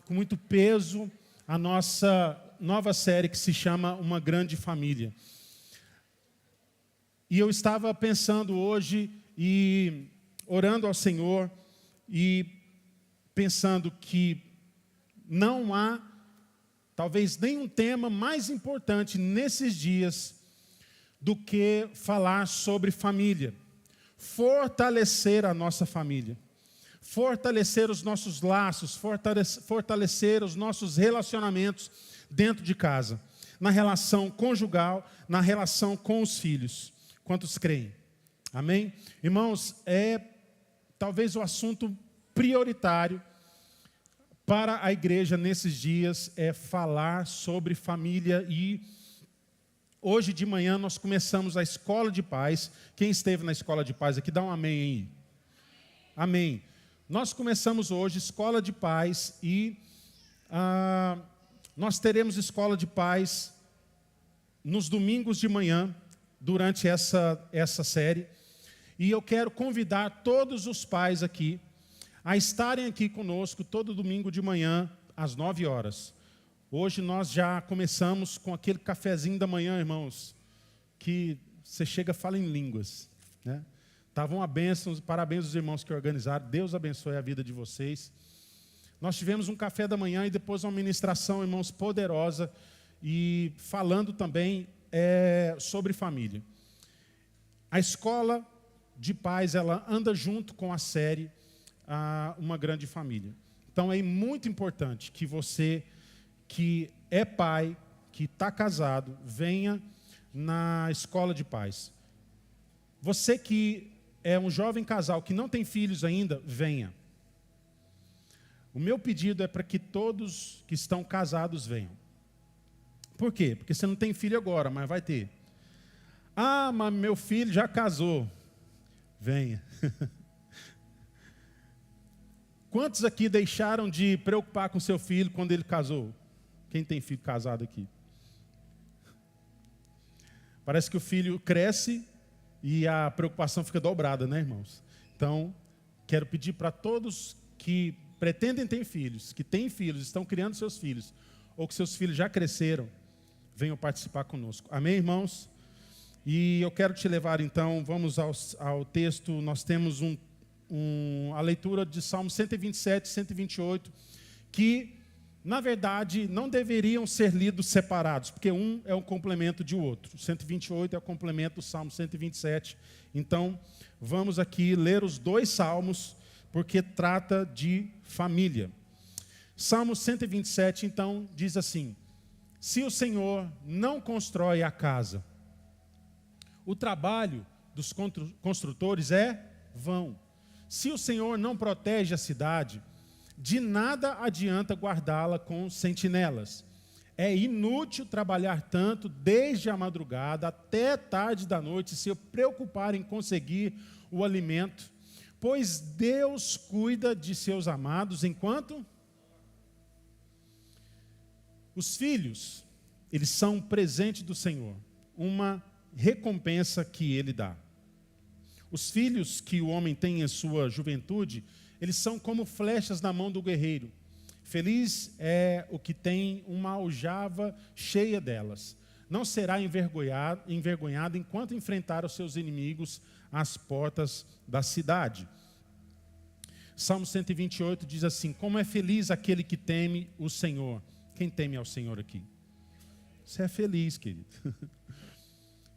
com muito peso a nossa nova série que se chama Uma Grande Família. E eu estava pensando hoje e orando ao Senhor e pensando que não há talvez nenhum tema mais importante nesses dias do que falar sobre família. Fortalecer a nossa família. Fortalecer os nossos laços, fortalecer os nossos relacionamentos dentro de casa. Na relação conjugal, na relação com os filhos. Quantos creem? Amém? Irmãos, é talvez o assunto prioritário para a igreja nesses dias é falar sobre família. E hoje de manhã nós começamos a Escola de Paz. Quem esteve na Escola de Paz aqui, dá um amém aí. Amém. Nós começamos hoje Escola de Paz e nós teremos Escola de Paz nos domingos de manhã, durante essa série. E eu quero convidar todos os pais aqui a estarem aqui conosco todo domingo de manhã, às 9 horas. Hoje nós já começamos com aquele cafezinho da manhã, irmãos, que você chega e fala em línguas, né? Tava uma bênção, parabéns aos irmãos que organizaram, Deus abençoe a vida de vocês. Nós tivemos um café da manhã e depois uma ministração, irmãos, poderosa, e falando também sobre família. A Escola de Paz, ela anda junto com a série Uma Grande Família. Então é muito importante que você que é pai, que está casado, venha na Escola de Paz. Você que é um jovem casal que não tem filhos ainda, venha. O meu pedido é para que todos que estão casados venham. Por quê? Porque você não tem filho agora, mas vai ter. Ah, mas meu filho já casou. Venha. Quantos aqui deixaram de preocupar com seu filho quando ele casou? Quem tem filho casado aqui? Parece que o filho cresce e a preocupação fica dobrada, né, irmãos? Então, quero pedir para todos que pretendem ter filhos, que têm filhos, estão criando seus filhos, ou que seus filhos já cresceram, venham participar conosco. Amém, irmãos? E eu quero te levar, então, vamos ao texto. Nós temos a leitura de Salmos 127, 128, que, na verdade, não deveriam ser lidos separados, porque um é um complemento de outro. 128 é o complemento do Salmo 127. Então, vamos aqui ler os dois salmos, porque trata de família. Salmo 127, então, diz assim: se o Senhor não constrói a casa, o trabalho dos construtores é vão. Se o Senhor não protege a cidade, de nada adianta guardá-la com sentinelas. É inútil trabalhar tanto desde a madrugada até tarde da noite, se preocupar em conseguir o alimento, pois Deus cuida de seus amados enquanto... Os filhos, eles são um presente do Senhor, uma recompensa que Ele dá. Os filhos que o homem tem em sua juventude, eles são como flechas na mão do guerreiro. Feliz é o que tem uma aljava cheia delas. Não será envergonhado enquanto enfrentar os seus inimigos às portas da cidade. Salmo 128 diz assim: como é feliz aquele que teme o Senhor. Quem teme ao Senhor aqui? Você é feliz, querido.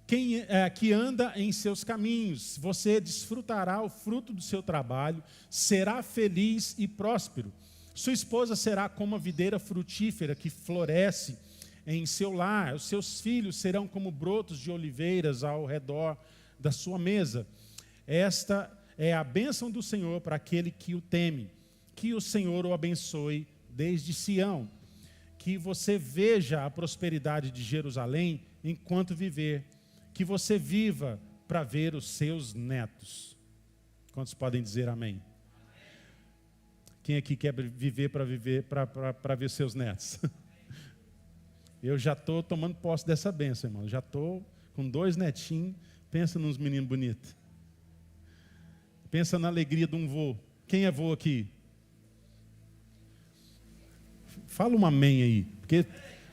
Quem que anda em seus caminhos, você desfrutará o fruto do seu trabalho, será feliz e próspero. Sua esposa será como a videira frutífera que floresce em seu lar. Os seus filhos serão como brotos de oliveiras ao redor da sua mesa. Esta é a bênção do Senhor para aquele que o teme. Que o Senhor o abençoe desde Sião. Que você veja a prosperidade de Jerusalém enquanto viver. Que você viva para ver os seus netos. Quantos podem dizer amém? Quem aqui quer viver para ver seus netos? Eu já estou tomando posse dessa bênção, irmão. Já estou com 2 netinhos. Pensa nos meninos bonitos. Pensa na alegria de um vô. Quem é vô aqui? Fala um amém aí, porque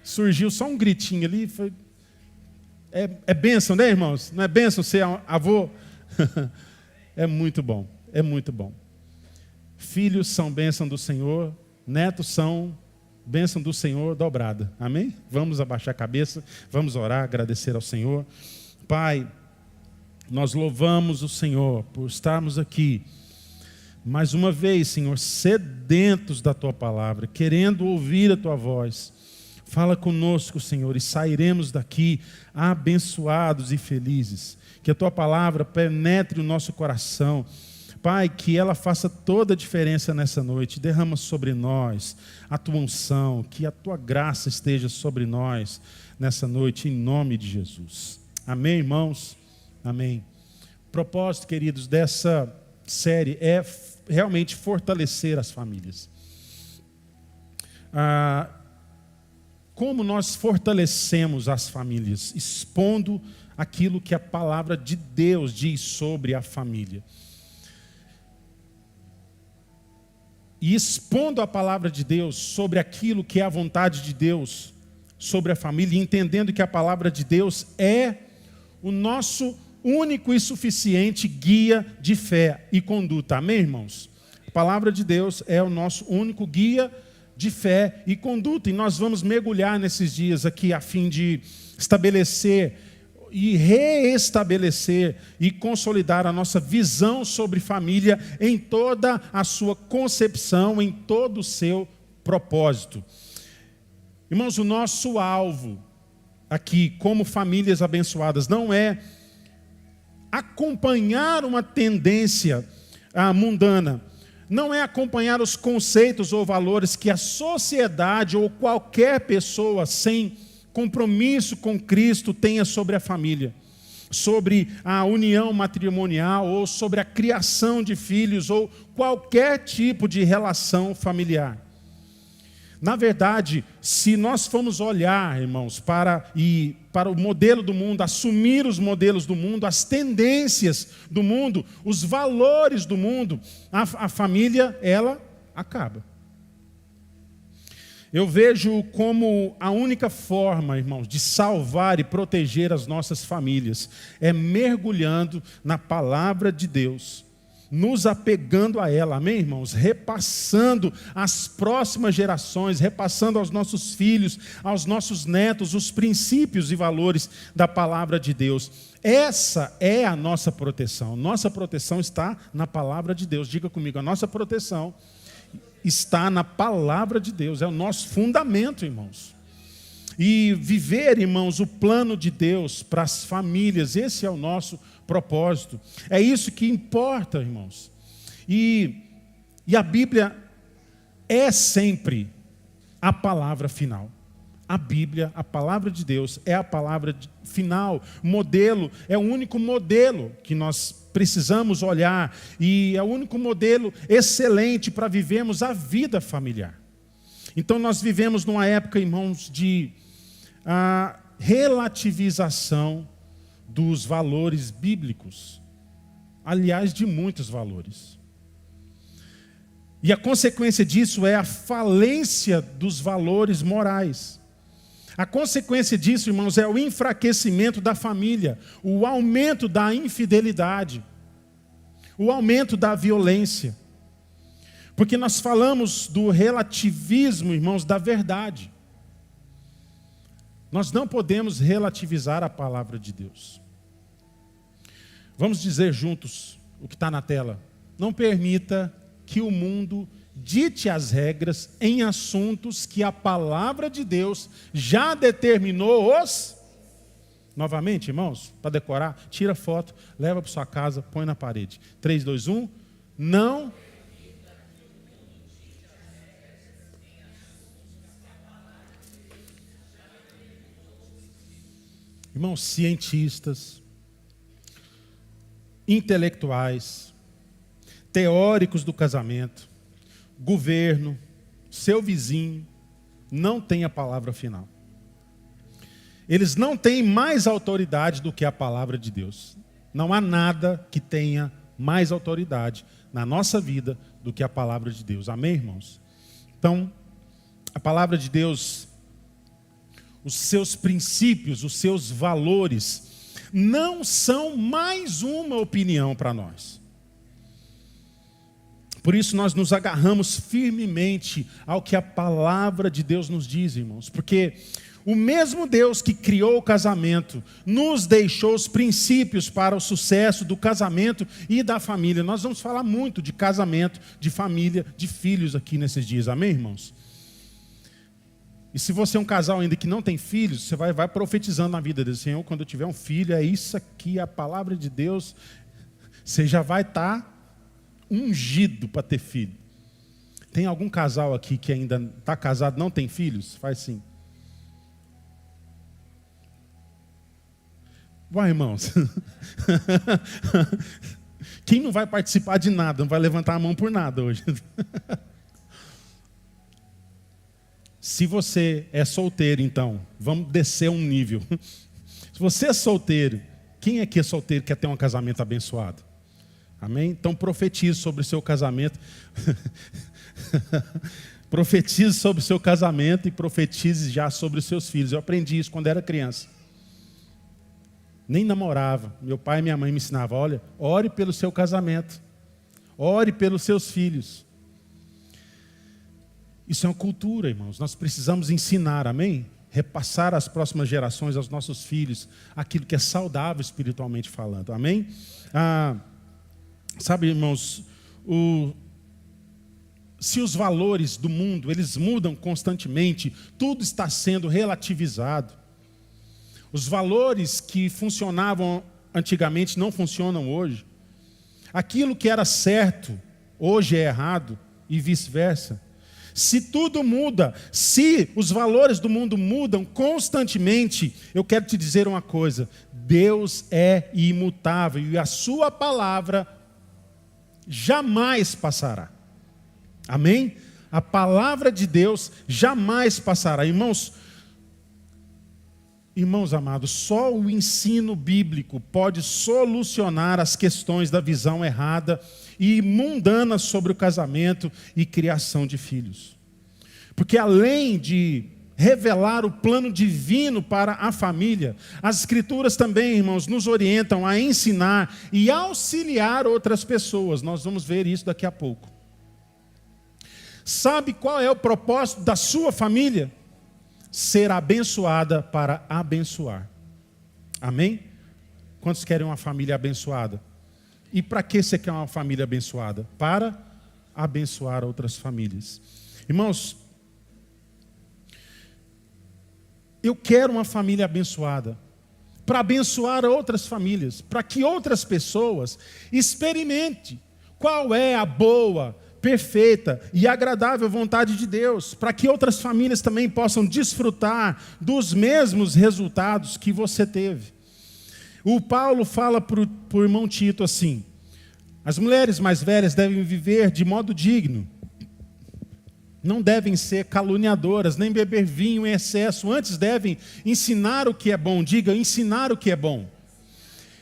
surgiu só um gritinho ali. É bênção, né, irmãos? Não é bênção ser avô? É muito bom, é muito bom. Filhos são bênção do Senhor, netos são bênção do Senhor dobrada. Amém? Vamos abaixar a cabeça, vamos orar, agradecer ao Senhor. Pai, nós louvamos o Senhor por estarmos aqui mais uma vez, Senhor, sedentos da Tua palavra, querendo ouvir a Tua voz. Fala conosco, Senhor, e sairemos daqui abençoados e felizes. Que a Tua palavra penetre o nosso coração. Pai, que ela faça toda a diferença nessa noite. Derrama sobre nós a Tua unção, que a Tua graça esteja sobre nós nessa noite, em nome de Jesus. Amém, irmãos? Amém. O propósito, queridos, dessa série é realmente fortalecer as famílias. Como nós fortalecemos as famílias? Expondo aquilo que a palavra de Deus diz sobre a família. E expondo a palavra de Deus sobre aquilo que é a vontade de Deus sobre a família, entendendo que a palavra de Deus é o nosso único e suficiente guia de fé e conduta. Amém, irmãos? A palavra de Deus é o nosso único guia de fé e conduta. E nós vamos mergulhar nesses dias aqui a fim de estabelecer e reestabelecer e consolidar a nossa visão sobre família em toda a sua concepção, em todo o seu propósito. Irmãos, o nosso alvo aqui, como famílias abençoadas, não é acompanhar uma tendência mundana, não é acompanhar os conceitos ou valores que a sociedade ou qualquer pessoa sem compromisso com Cristo tenha sobre a família, sobre a união matrimonial ou sobre a criação de filhos ou qualquer tipo de relação familiar. Na verdade, se nós formos olhar, irmãos, para o modelo do mundo, assumir os modelos do mundo, as tendências do mundo, os valores do mundo, a família, ela acaba. Eu vejo como a única forma, irmãos, de salvar e proteger as nossas famílias é mergulhando na palavra de Deus, nos apegando a ela, amém, irmãos? Repassando às próximas gerações, repassando aos nossos filhos, aos nossos netos, os princípios e valores da palavra de Deus. Essa é a nossa proteção. Nossa proteção está na palavra de Deus. Diga comigo, a nossa proteção está na palavra de Deus. É o nosso fundamento, irmãos. E viver, irmãos, o plano de Deus para as famílias, esse é o nosso propósito. É isso que importa, irmãos. E a Bíblia é sempre a palavra final. A Bíblia, a palavra de Deus, é a palavra final. Modelo, é o único modelo que nós precisamos olhar. E é o único modelo excelente para vivermos a vida familiar. Então nós vivemos numa época, irmãos, de relativização dos valores bíblicos, aliás, de muitos valores. E a consequência disso é a falência dos valores morais. A consequência disso, irmãos, é o enfraquecimento da família, o aumento da infidelidade, o aumento da violência. Porque nós falamos do relativismo, irmãos, da verdade. Nós não podemos relativizar a palavra de Deus. Vamos dizer juntos o que está na tela. Não permita que o mundo dite as regras em assuntos que a palavra de Deus já determinou os... Novamente, irmãos, para decorar, tira foto, leva para sua casa, põe na parede. 3, 2, 1. Não... Irmãos, cientistas, intelectuais, teóricos do casamento, governo, seu vizinho, não tem a palavra final. Eles não têm mais autoridade do que a palavra de Deus. Não há nada que tenha mais autoridade na nossa vida do que a palavra de Deus. Amém, irmãos? Então, A palavra de Deus, os seus princípios, os seus valores, não são mais uma opinião para nós. Por isso nós nos agarramos firmemente ao que a palavra de Deus nos diz, irmãos. Porque o mesmo Deus que criou o casamento nos deixou os princípios para o sucesso do casamento e da família. Nós vamos falar muito de casamento, de família, de filhos aqui nesses dias. Amém, irmãos? E se você é um casal ainda que não tem filhos, você vai profetizando na vida dele. Senhor, quando eu tiver um filho, é isso aqui, a palavra de Deus. Você já vai estar ungido para ter filho. Tem algum casal aqui que ainda está casado e não tem filhos? Faz sim. Uai, irmãos. Quem não vai participar de nada, não vai levantar a mão por nada hoje. Se você é solteiro, então, vamos descer um nível. Se você é solteiro, quem aqui é solteiro e quer ter um casamento abençoado? Amém? Então profetize sobre o seu casamento. Profetize sobre o seu casamento e profetize já sobre os seus filhos. Eu aprendi isso quando era criança. Nem namorava. Meu pai e minha mãe me ensinavam, olha, ore pelo seu casamento. Ore pelos seus filhos. Isso é uma cultura, irmãos. Nós precisamos ensinar, amém? Repassar às próximas gerações, aos nossos filhos, aquilo que é saudável espiritualmente falando, amém? Sabe, irmãos, se os valores do mundo, eles mudam constantemente, tudo está sendo relativizado. Os valores que funcionavam antigamente não funcionam hoje. Aquilo que era certo, hoje é errado e vice-versa. Se tudo muda, se os valores do mundo mudam constantemente, eu quero te dizer uma coisa, Deus é imutável e a sua palavra jamais passará. Amém? A palavra de Deus jamais passará. Irmãos amados, só o ensino bíblico pode solucionar as questões da visão errada e mundana sobre o casamento e criação de filhos. Porque além de revelar o plano divino para a família, as Escrituras também, irmãos, nos orientam a ensinar e auxiliar outras pessoas. Nós vamos ver isso daqui a pouco. Sabe qual é o propósito da sua família? Ser abençoada para abençoar. Amém? Quantos querem uma família abençoada? E para que você quer uma família abençoada? Para abençoar outras famílias. Irmãos, eu quero uma família abençoada. Para abençoar outras famílias. Para que outras pessoas experimentem qual é a boa, perfeita e agradável vontade de Deus, para que outras famílias também possam desfrutar dos mesmos resultados que você teve. O Paulo fala para o irmão Tito assim, as mulheres mais velhas devem viver de modo digno, não devem ser caluniadoras, nem beber vinho em excesso, antes devem ensinar o que é bom, diga, ensinar o que é bom.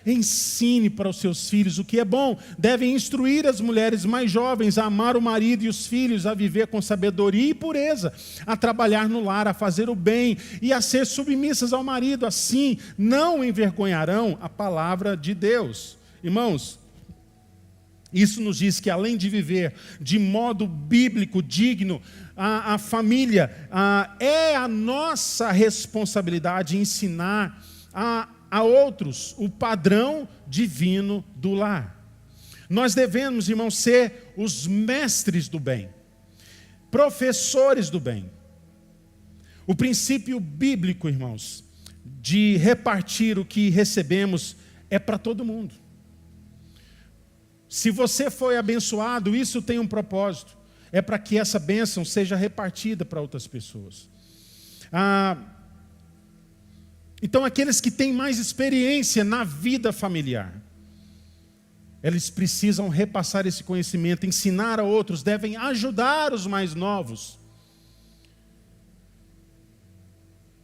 Ensine para os seus filhos o que é bom. Devem instruir as mulheres mais jovens a amar o marido e os filhos, a viver com sabedoria e pureza, a trabalhar no lar, a fazer o bem e a ser submissas ao marido. Assim, não envergonharão a palavra de Deus. Irmãos, isso nos diz que além de viver de modo bíblico, digno, a família é a nossa responsabilidade ensinar a outros o padrão divino do lar. Nós devemos, irmãos, ser os mestres do bem, professores do bem. O princípio bíblico, irmãos, de repartir o que recebemos é para todo mundo. Se você foi abençoado, isso tem um propósito. É para que essa bênção seja repartida para outras pessoas. Então, aqueles que têm mais experiência na vida familiar, eles precisam repassar esse conhecimento, ensinar a outros, devem ajudar os mais novos.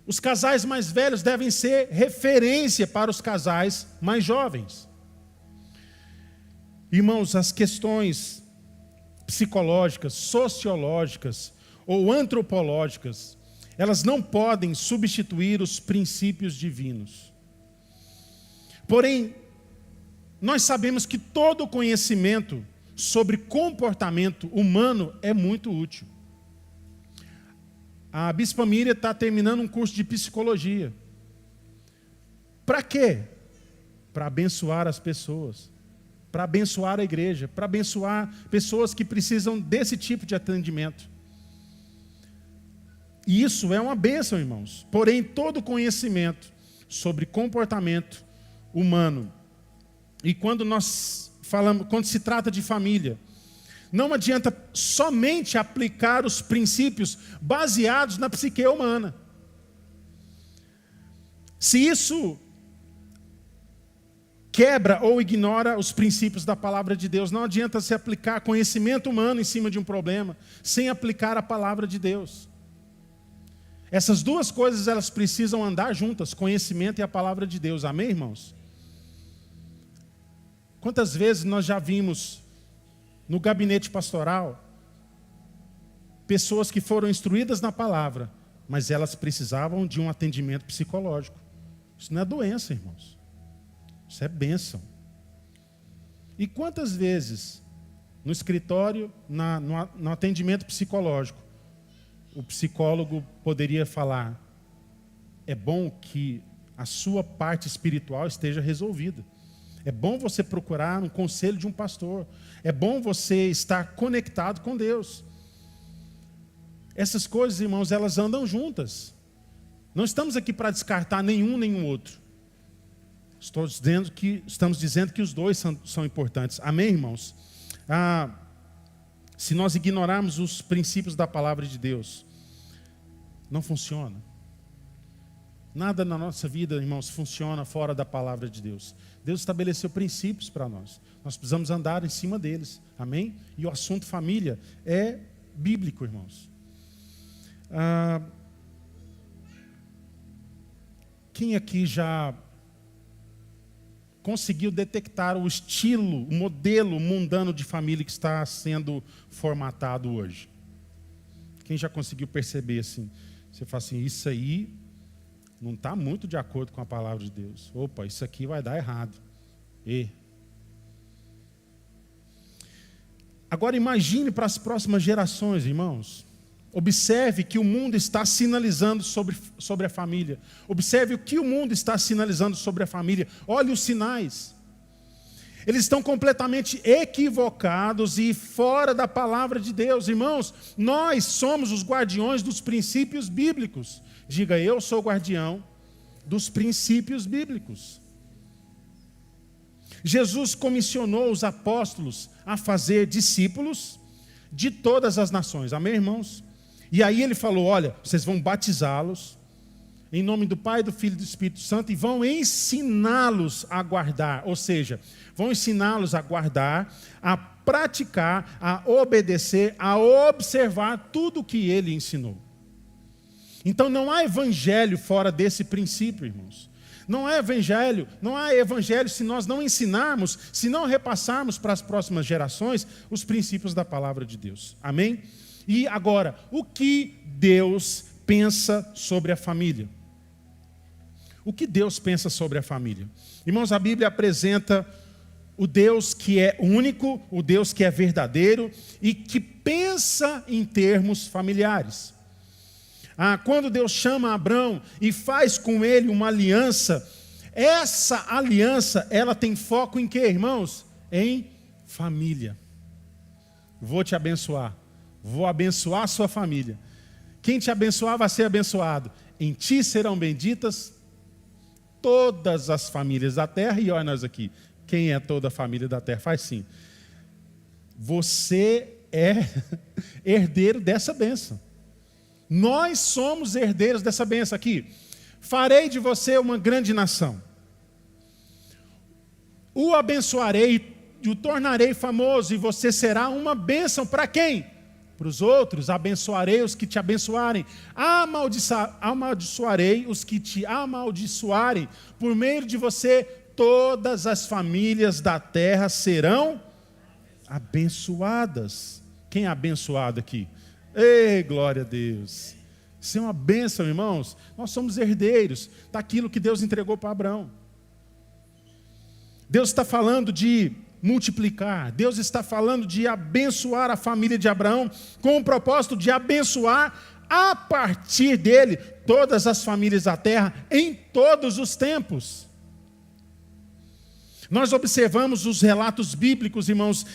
Os casais mais velhos devem ser referência para os casais mais jovens. Irmãos, as questões psicológicas, sociológicas, ou antropológicas, elas não podem substituir os princípios divinos. Porém, nós sabemos que todo conhecimento sobre comportamento humano é muito útil. A Bispa Miriam está terminando um curso de psicologia. Para quê? Para abençoar as pessoas, para abençoar a igreja, para abençoar pessoas que precisam desse tipo de atendimento. E isso é uma bênção, irmãos. Porém, todo conhecimento sobre comportamento humano, e quando nós falamos, quando se trata de família, não adianta somente aplicar os princípios baseados na psique humana. Se isso quebra ou ignora os princípios da palavra de Deus, não adianta se aplicar conhecimento humano em cima de um problema, sem aplicar a palavra de Deus. Essas duas coisas, elas precisam andar juntas, conhecimento e a palavra de Deus. Amém, irmãos? Quantas vezes nós já vimos no gabinete pastoral pessoas que foram instruídas na palavra, mas elas precisavam de um atendimento psicológico. Isso não é doença, irmãos. Isso é bênção. E quantas vezes no escritório, no atendimento psicológico, o psicólogo poderia falar: é bom que a sua parte espiritual esteja resolvida. É bom você procurar um conselho de um pastor. É bom você estar conectado com Deus. Essas coisas, irmãos, elas andam juntas. Não estamos aqui para descartar nenhum nem o outro. Estamos dizendo que os dois são importantes. Amém, irmãos? Se nós ignorarmos os princípios da palavra de Deus, não funciona. Nada na nossa vida, irmãos, funciona fora da palavra de Deus. Deus estabeleceu princípios para nós. Nós precisamos andar em cima deles. Amém? E o assunto família é bíblico, irmãos. Quem aqui já conseguiu detectar o estilo, o modelo mundano de família que está sendo formatado hoje? Quem já conseguiu perceber assim? Você fala assim, isso aí não está muito de acordo com a palavra de Deus. Opa, isso aqui vai dar errado. Agora imagine para as próximas gerações, irmãos. Observe que o mundo está sinalizando sobre a família. Observe o que o mundo está sinalizando sobre a família. Olhe os sinais. Eles estão completamente equivocados e fora da palavra de Deus. Irmãos, nós somos os guardiões dos princípios bíblicos. Diga, eu sou guardião dos princípios bíblicos. Jesus comissionou os apóstolos a fazer discípulos de todas as nações. Amém, irmãos? E aí ele falou, olha, vocês vão batizá-los em nome do Pai, do Filho e do Espírito Santo e vão ensiná-los a guardar, ou seja, vão ensiná-los a guardar, a praticar, a obedecer, a observar tudo o que ele ensinou. Então não há evangelho fora desse princípio, irmãos. Não há evangelho se nós não ensinarmos, se não repassarmos para as próximas gerações os princípios da palavra de Deus. Amém? E agora, o que Deus pensa sobre a família? O que Deus pensa sobre a família? Irmãos, a Bíblia apresenta o Deus que é único, o Deus que é verdadeiro e que pensa em termos familiares. Quando Deus chama Abrão e faz com ele uma aliança, essa aliança, ela tem foco em quê, irmãos? Em família. Vou te abençoar. Vou abençoar a sua família. Quem te abençoar vai ser abençoado. Em ti serão benditas todas as famílias da terra. E olha nós aqui. Quem é toda a família da terra? Faz sim. Você é herdeiro dessa bênção. Nós somos herdeiros dessa bênção aqui. Farei de você uma grande nação. O abençoarei e o tornarei famoso. E você será uma bênção para quem? Para os outros. Abençoarei os que te abençoarem. Amaldiçoarei os que te amaldiçoarem. Por meio de você, todas as famílias da terra serão abençoadas. Quem é abençoado aqui? Ei, glória a Deus. Isso é uma bênção, irmãos. Nós somos herdeiros daquilo que Deus entregou para Abraão. Deus está falando de multiplicar. Deus está falando de abençoar a família de Abraão com o propósito de abençoar a partir dele todas as famílias da terra em todos os tempos. Nós observamos os relatos bíblicos, irmãos.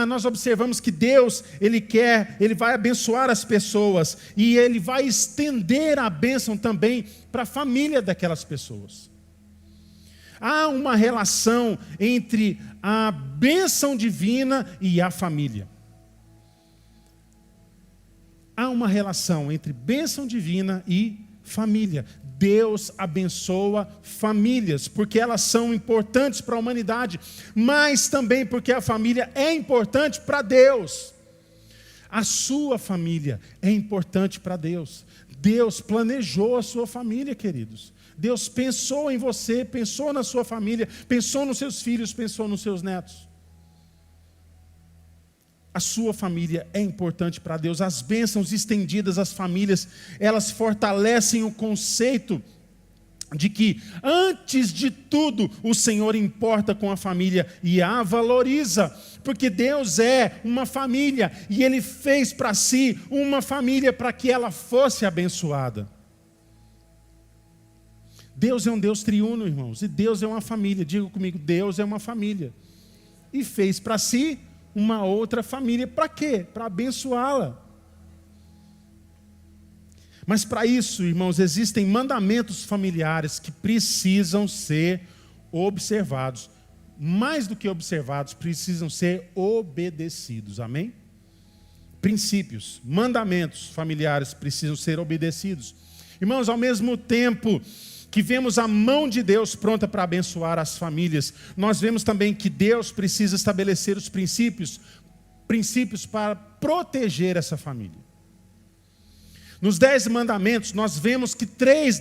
Nós observamos que Deus, Ele vai abençoar as pessoas e Ele vai estender a bênção também para a família daquelas pessoas. Há uma relação entre a bênção divina e a família. Há uma relação entre bênção divina e família. Deus abençoa famílias, porque elas são importantes para a humanidade, mas também porque a família é importante para Deus. A sua família é importante para Deus. Deus planejou a sua família, queridos. Deus pensou em você, pensou na sua família, pensou nos seus filhos, pensou nos seus netos. A sua família é importante para Deus. As bênçãos estendidas às famílias, elas fortalecem o conceito de que, antes de tudo, o Senhor importa com a família e a valoriza, porque Deus é uma família e Ele fez para si uma família para que ela fosse abençoada. Deus é um Deus triuno, irmãos, e Deus é uma família. Diga comigo, Deus é uma família. E fez para si uma outra família. Para quê? Para abençoá-la. Mas para isso, irmãos, existem mandamentos familiares que precisam ser observados. Mais do que observados, precisam ser obedecidos. Amém? Princípios, mandamentos familiares precisam ser obedecidos. Irmãos, ao mesmo tempo que vemos a mão de Deus pronta para abençoar as famílias, nós vemos também que Deus precisa estabelecer os princípios para proteger essa família. Nos 10 mandamentos, nós vemos que 3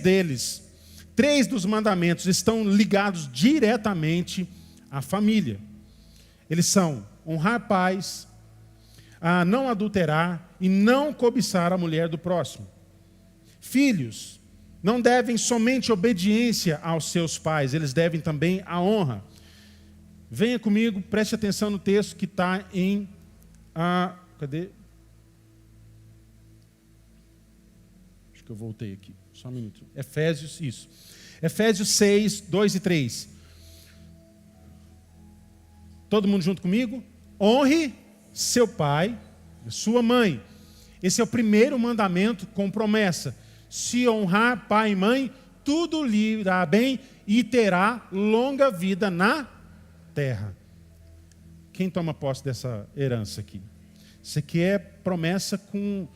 dos mandamentos estão ligados diretamente à família. Eles são honrar pais, não adulterar e não cobiçar a mulher do próximo. Filhos não devem somente obediência aos seus pais, eles devem também a honra. Venha comigo, preste atenção no texto que está em... cadê? Acho que eu voltei aqui, só um minuto. Efésios, isso. Efésios 6, 2 e 3. Todo mundo junto comigo? Honre seu pai e sua mãe. Esse é o primeiro mandamento com promessa. Se honrar pai e mãe, tudo lhe irá bem e terá longa vida na terra. Quem toma posse dessa herança aqui? Isso aqui é promessa com...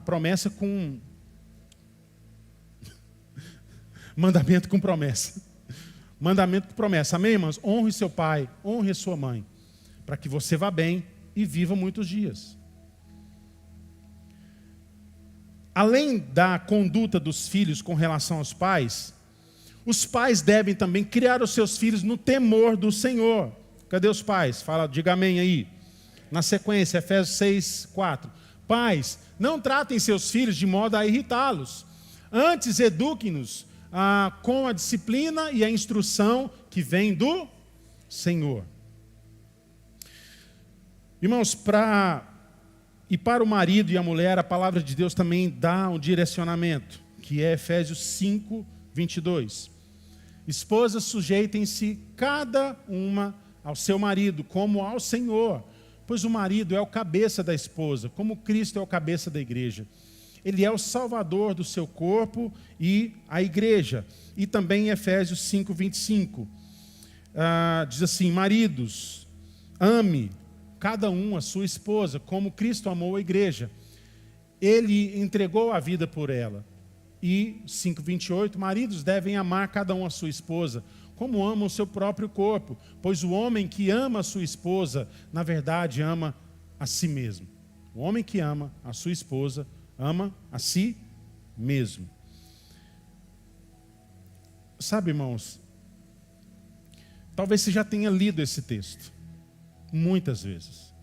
promessa com... mandamento com promessa. Mandamento com promessa. Amém, irmãos? Honre seu pai, honre sua mãe, para que você vá bem e viva muitos dias. Além da conduta dos filhos com relação aos pais, os pais devem também criar os seus filhos no temor do Senhor. Cadê os pais? Fala, diga amém aí. Na sequência, Efésios 6, 4. Pais, não tratem seus filhos de modo a irritá-los. Antes, eduquem-nos com a disciplina e a instrução que vem do Senhor. Irmãos, para o marido e a mulher, a palavra de Deus também dá um direcionamento, que é Efésios 5, 22. Esposas, sujeitem-se cada uma ao seu marido, como ao Senhor, pois o marido é o cabeça da esposa, como Cristo é o cabeça da igreja. Ele é o salvador do seu corpo e a igreja. E também em Efésios 5, 25, diz assim, maridos, ame cada um a sua esposa, como Cristo amou a igreja. Ele entregou a vida por ela. E 5:28, maridos devem amar cada um a sua esposa, como amam o seu próprio corpo, pois o homem que ama a sua esposa, na verdade, ama a si mesmo. O homem que ama a sua esposa, ama a si mesmo. Sabe, irmãos, talvez você já tenha lido esse texto muitas vezes.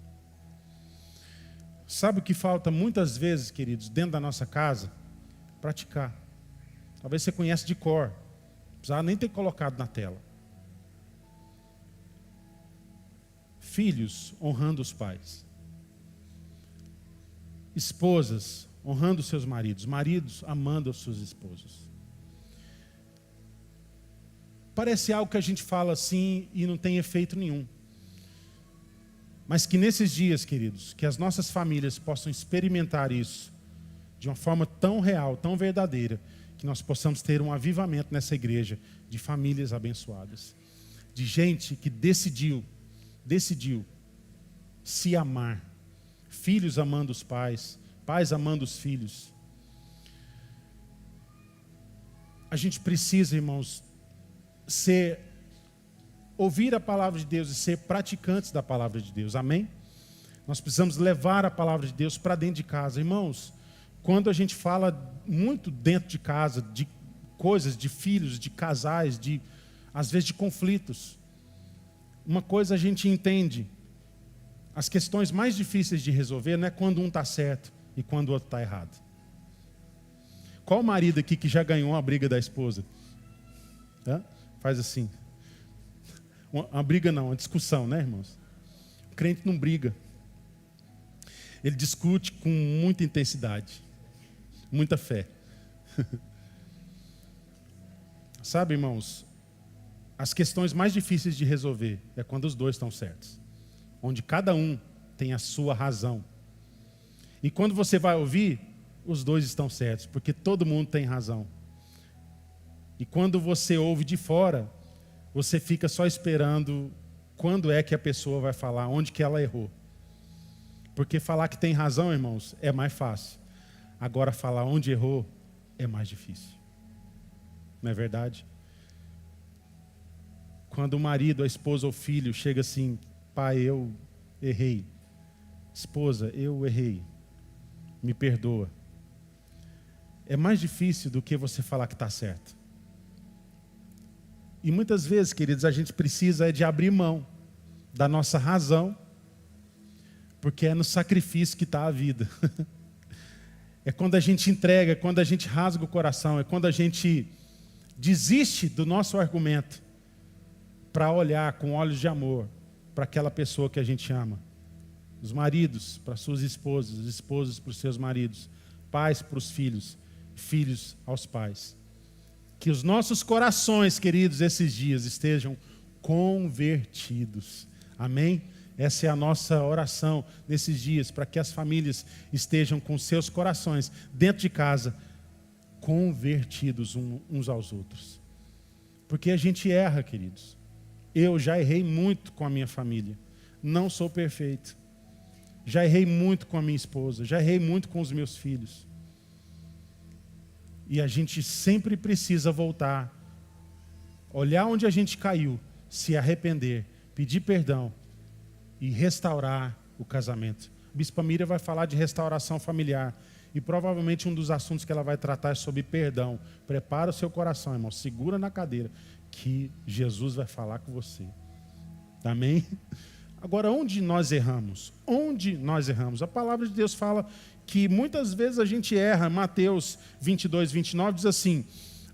Sabe o que falta muitas vezes, queridos, dentro da nossa casa? Praticar. Talvez você conhece de cor. Não precisava nem ter colocado na tela. Filhos honrando os pais. Esposas honrando seus maridos. Maridos amando as suas esposas. Parece algo que a gente fala assim e não tem efeito nenhum. Mas que nesses dias, queridos, que as nossas famílias possam experimentar isso de uma forma tão real, tão verdadeira, que nós possamos ter um avivamento nessa igreja de famílias abençoadas. De gente que decidiu se amar. Filhos amando os pais, pais amando os filhos. A gente precisa, irmãos, ouvir a palavra de Deus e ser praticantes da palavra de Deus, amém? Nós precisamos levar a palavra de Deus para dentro de casa. Irmãos, quando a gente fala muito dentro de casa, de coisas, de filhos, de casais, às vezes de conflitos, uma coisa a gente entende, as questões mais difíceis de resolver não é quando um está certo e quando o outro está errado. Qual marido aqui que já ganhou uma briga da esposa? Faz assim. Uma briga não, uma discussão, né, irmãos? O crente não briga. Ele discute com muita intensidade, muita fé. Sabe, irmãos, as questões mais difíceis de resolver é quando os dois estão certos. Onde cada um tem a sua razão. E quando você vai ouvir, os dois estão certos, porque todo mundo tem razão. E quando você ouve de fora, você fica só esperando quando é que a pessoa vai falar, onde que ela errou. Porque falar que tem razão, irmãos, é mais fácil. Agora falar onde errou é mais difícil. Não é verdade? Quando o marido, a esposa ou o filho chega assim, pai, eu errei. Esposa, eu errei. Me perdoa. É mais difícil do que você falar que está certo. E muitas vezes, queridos, a gente precisa de abrir mão da nossa razão, porque é no sacrifício que está a vida. É quando a gente entrega, é quando a gente rasga o coração, é quando a gente desiste do nosso argumento para olhar com olhos de amor para aquela pessoa que a gente ama. Os maridos para suas esposas, as esposas para os seus maridos, pais para os filhos, filhos aos pais. Que os nossos corações, queridos, esses dias estejam convertidos. Amém? Essa é a nossa oração nesses dias, para que as famílias estejam com seus corações dentro de casa, convertidos uns aos outros. Porque a gente erra, queridos. Eu já errei muito com a minha família. Não sou perfeito. Já errei muito com a minha esposa. Já errei muito com os meus filhos. E a gente sempre precisa voltar, olhar onde a gente caiu, se arrepender, pedir perdão e restaurar o casamento. A Bispa Miriam vai falar de restauração familiar e provavelmente um dos assuntos que ela vai tratar é sobre perdão. Prepara o seu coração, irmão, segura na cadeira que Jesus vai falar com você. Amém? Agora, onde nós erramos? Onde nós erramos? A palavra de Deus fala que muitas vezes a gente erra. Mateus 22, 29 diz assim,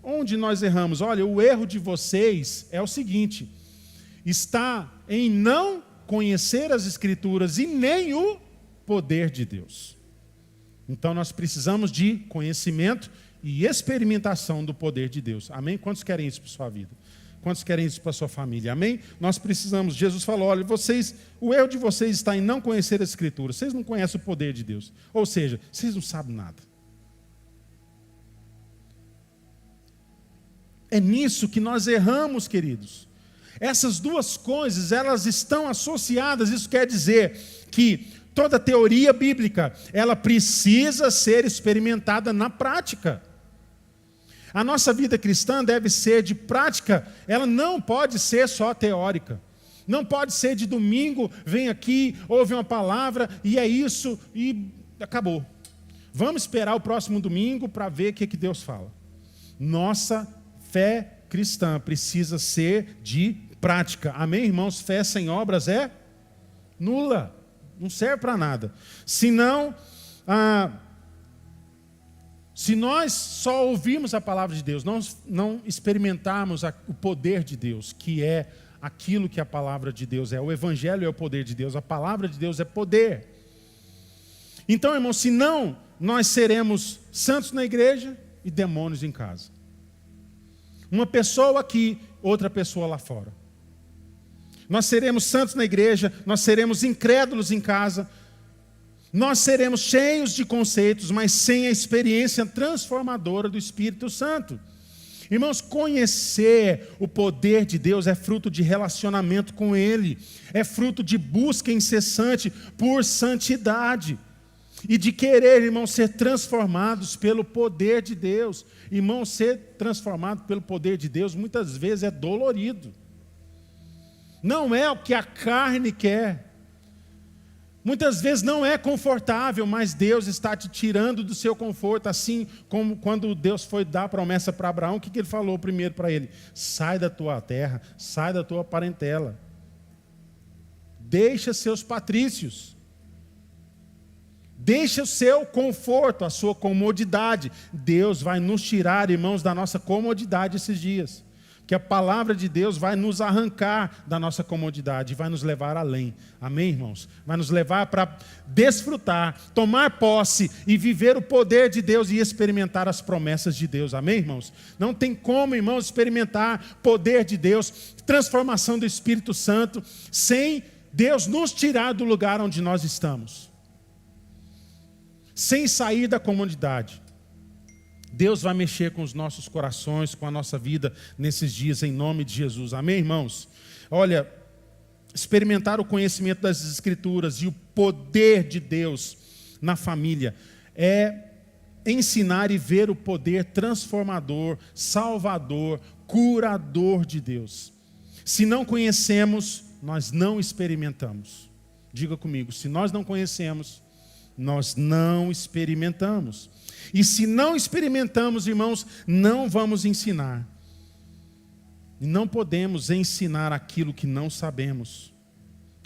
onde nós erramos? Olha, o erro de vocês é o seguinte, está em não conhecer as Escrituras e nem o poder de Deus. Então nós precisamos de conhecimento e experimentação do poder de Deus. Amém? Quantos querem isso para a sua vida? Quantos querem isso para a sua família? Amém? Nós precisamos, Jesus falou, olha, o erro de vocês está em não conhecer as Escrituras. Vocês não conhecem o poder de Deus. Ou seja, vocês não sabem nada. É nisso que nós erramos, queridos. Essas duas coisas, elas estão associadas. Isso quer dizer que toda teoria bíblica, ela precisa ser experimentada na prática. A nossa vida cristã deve ser de prática, ela não pode ser só teórica. Não pode ser de domingo, vem aqui, ouve uma palavra e é isso e acabou. Vamos esperar o próximo domingo para ver o que Deus fala. Nossa fé cristã precisa ser de prática. Amém, irmãos? Fé sem obras é nula. Não serve para nada. Senão, se nós só ouvirmos a palavra de Deus, não experimentarmos o poder de Deus, que é aquilo que a palavra de Deus é. O Evangelho é o poder de Deus, a palavra de Deus é poder. Então, irmãos, senão nós seremos santos na igreja e demônios em casa. Uma pessoa aqui, outra pessoa lá fora. Nós seremos santos na igreja, nós seremos incrédulos em casa, nós seremos cheios de conceitos, mas sem a experiência transformadora do Espírito Santo. Irmãos, conhecer o poder de Deus é fruto de relacionamento com Ele, é fruto de busca incessante por santidade e de querer, irmãos, ser transformados pelo poder de Deus. Irmãos, ser transformado pelo poder de Deus muitas vezes é dolorido. Não é o que a carne quer. Muitas vezes não é confortável, mas Deus está te tirando do seu conforto, assim como quando Deus foi dar a promessa para Abraão, o que Ele falou primeiro para ele? Sai da tua terra, sai da tua parentela, deixa seus patrícios, deixa o seu conforto, a sua comodidade. Deus vai nos tirar, irmãos, da nossa comodidade esses dias. Que a palavra de Deus vai nos arrancar da nossa comodidade, vai nos levar além. Amém, irmãos? Vai nos levar para desfrutar, tomar posse e viver o poder de Deus e experimentar as promessas de Deus. Amém, irmãos? Não tem como, irmãos, experimentar poder de Deus, transformação do Espírito Santo, sem Deus nos tirar do lugar onde nós estamos. Sem sair da comodidade. Deus vai mexer com os nossos corações, com a nossa vida nesses dias, em nome de Jesus. Amém, irmãos? Olha, experimentar o conhecimento das Escrituras e o poder de Deus na família é ensinar e ver o poder transformador, salvador, curador de Deus. Se não conhecemos, nós não experimentamos. Diga comigo, se nós não conhecemos, nós não experimentamos. E se não experimentamos, irmãos, não vamos ensinar. E não podemos ensinar aquilo que não sabemos,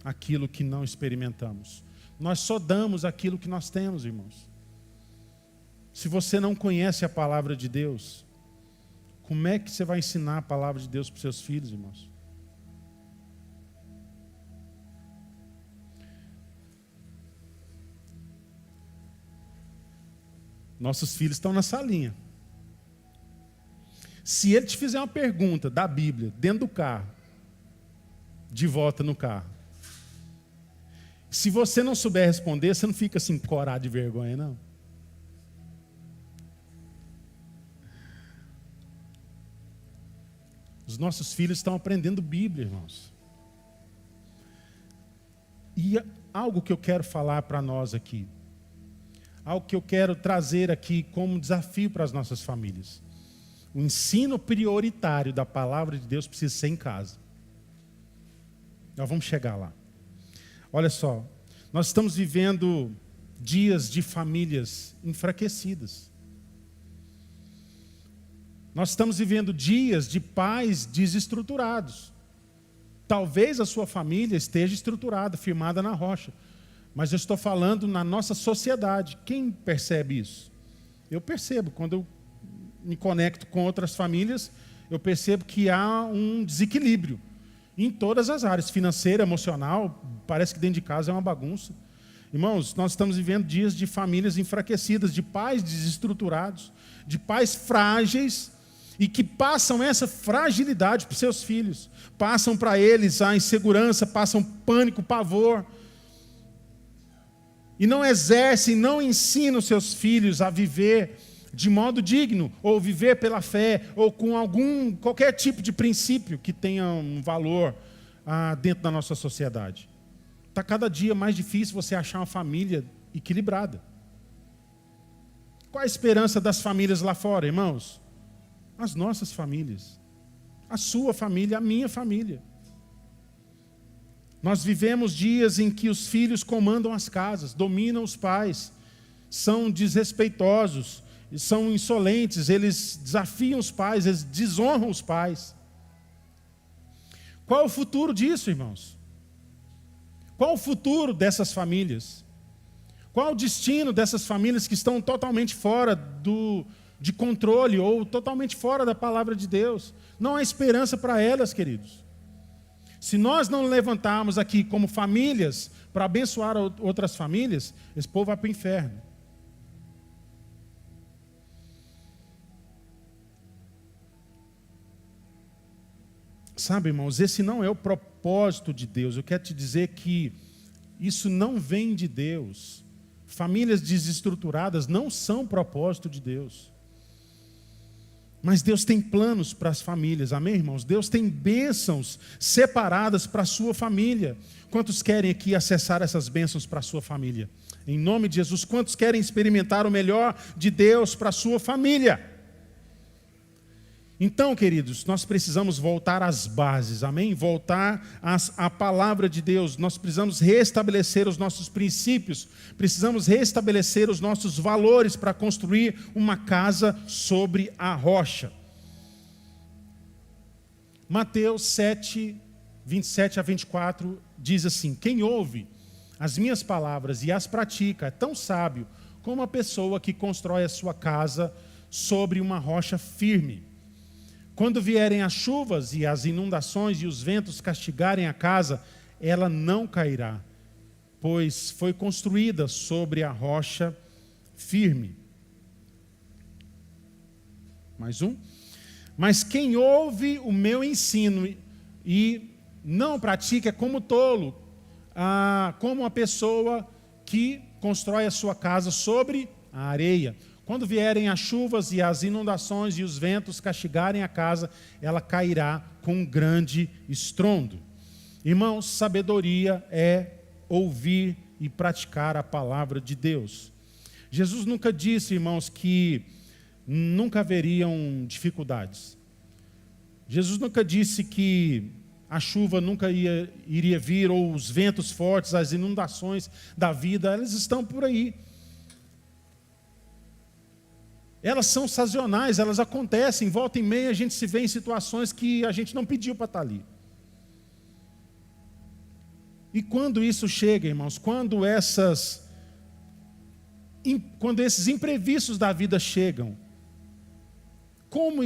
aquilo que não experimentamos. Nós só damos aquilo que nós temos, irmãos. Se você não conhece a palavra de Deus, como é que você vai ensinar a palavra de Deus para os seus filhos, irmãos? Nossos filhos estão na salinha. Se ele te fizer uma pergunta da Bíblia, dentro do carro, de volta no carro, se você não souber responder, você não fica assim, corado de vergonha, não. Os nossos filhos estão aprendendo Bíblia, irmãos. E algo que eu quero falar para nós aqui, algo que eu quero trazer aqui como desafio para as nossas famílias. O ensino prioritário da palavra de Deus precisa ser em casa. Nós vamos chegar lá. Olha só, nós estamos vivendo dias de famílias enfraquecidas. Nós estamos vivendo dias de pais desestruturados. Talvez a sua família esteja estruturada, firmada na rocha. Mas eu estou falando na nossa sociedade. Quem percebe isso? Eu percebo. Quando eu me conecto com outras famílias, eu percebo que há um desequilíbrio em todas as áreas, financeira, emocional. Parece que dentro de casa é uma bagunça. Irmãos, nós estamos vivendo dias de famílias enfraquecidas, de pais desestruturados, de pais frágeis e que passam essa fragilidade para os seus filhos. Passam para eles a insegurança, passam pânico, pavor. E não exercem, não ensinam seus filhos a viver de modo digno, ou viver pela fé, ou com qualquer tipo de princípio que tenha um valor dentro da nossa sociedade. Está cada dia mais difícil você achar uma família equilibrada. Qual a esperança das famílias lá fora, irmãos? As nossas famílias. A sua família, a minha família. Nós vivemos dias em que os filhos comandam as casas, dominam os pais, são desrespeitosos, são insolentes, eles desafiam os pais, eles desonram os pais. Qual é o futuro disso, irmãos? Qual o futuro dessas famílias? Qual o destino dessas famílias que estão totalmente fora de controle ou totalmente fora da palavra de Deus? Não há esperança para elas, queridos. Se nós não levantarmos aqui como famílias para abençoar outras famílias, esse povo vai para o inferno. Sabe, irmãos, esse não é o propósito de Deus. Eu quero te dizer que isso não vem de Deus. Famílias desestruturadas não são propósito de Deus. Mas Deus tem planos para as famílias, amém, irmãos? Deus tem bênçãos separadas para a sua família. Quantos querem aqui acessar essas bênçãos para a sua família? Em nome de Jesus, quantos querem experimentar o melhor de Deus para a sua família? Então, queridos, nós precisamos voltar às bases, amém? Voltar à palavra de Deus. Nós precisamos restabelecer os nossos princípios, precisamos restabelecer os nossos valores para construir uma casa sobre a rocha. Mateus 7, 27 a 24 diz assim: quem ouve as minhas palavras e as pratica é tão sábio como a pessoa que constrói a sua casa sobre uma rocha firme. Quando vierem as chuvas e as inundações e os ventos castigarem a casa, ela não cairá, pois foi construída sobre a rocha firme. Mais um. Mas quem ouve o meu ensino e não pratica é como tolo, como uma pessoa que constrói a sua casa sobre a areia. Quando vierem as chuvas e as inundações e os ventos castigarem a casa, ela cairá com um grande estrondo. Irmãos, sabedoria é ouvir e praticar a palavra de Deus. Jesus nunca disse, irmãos, que nunca haveriam dificuldades. Jesus nunca disse que a chuva nunca iria vir, ou os ventos fortes, as inundações da vida, elas estão por aí. Elas são sazonais, elas acontecem, volta e meia a gente se vê em situações que a gente não pediu para estar ali. E quando isso chega, irmãos, quando esses imprevistos da vida chegam, como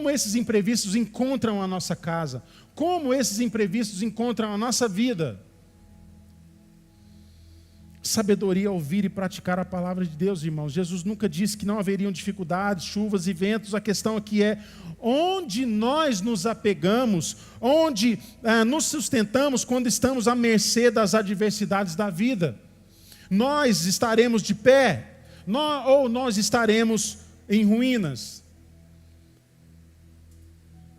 esses imprevistos encontram a nossa casa? Como esses imprevistos encontram a nossa vida? Sabedoria é ouvir e praticar a palavra de Deus, irmãos. Jesus nunca disse que não haveriam dificuldades, chuvas e ventos. A questão aqui é onde nós nos apegamos, onde nos sustentamos quando estamos à mercê das adversidades da vida. Nós estaremos de pé, ou nós estaremos em ruínas.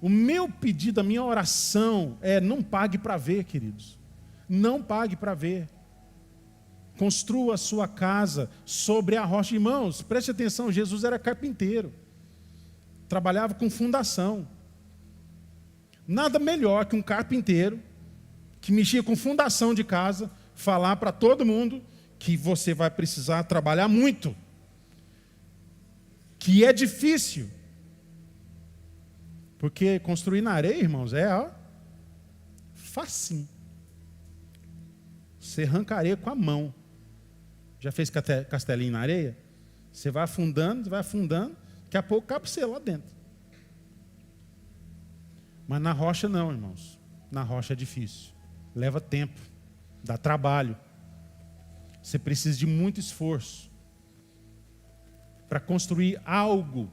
O meu pedido, a minha oração é: não pague para ver, queridos. Não pague para ver. Construa a sua casa sobre a rocha. Irmãos, preste atenção, Jesus era carpinteiro. Trabalhava com fundação. Nada melhor que um carpinteiro que mexia com fundação de casa falar para todo mundo que você vai precisar trabalhar muito. Que é difícil. Porque construir na areia, irmãos, facinho. Você arranca a areia com a mão. Já fez castelinho na areia? Você vai afundando, daqui a pouco cabe você lá dentro. Mas na rocha não, irmãos. Na rocha é difícil. Leva tempo, dá trabalho. Você precisa de muito esforço para construir algo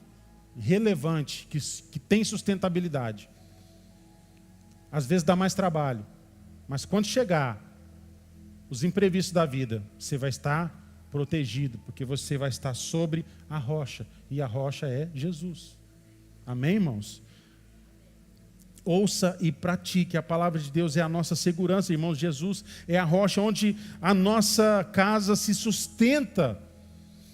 relevante, que tem sustentabilidade. Às vezes dá mais trabalho, mas quando chegar os imprevistos da vida, você vai estar protegido, porque você vai estar sobre a rocha, e a rocha é Jesus. Amém, irmãos? Ouça e pratique, a palavra de Deus é a nossa segurança, irmãos. Jesus é a rocha onde a nossa casa se sustenta.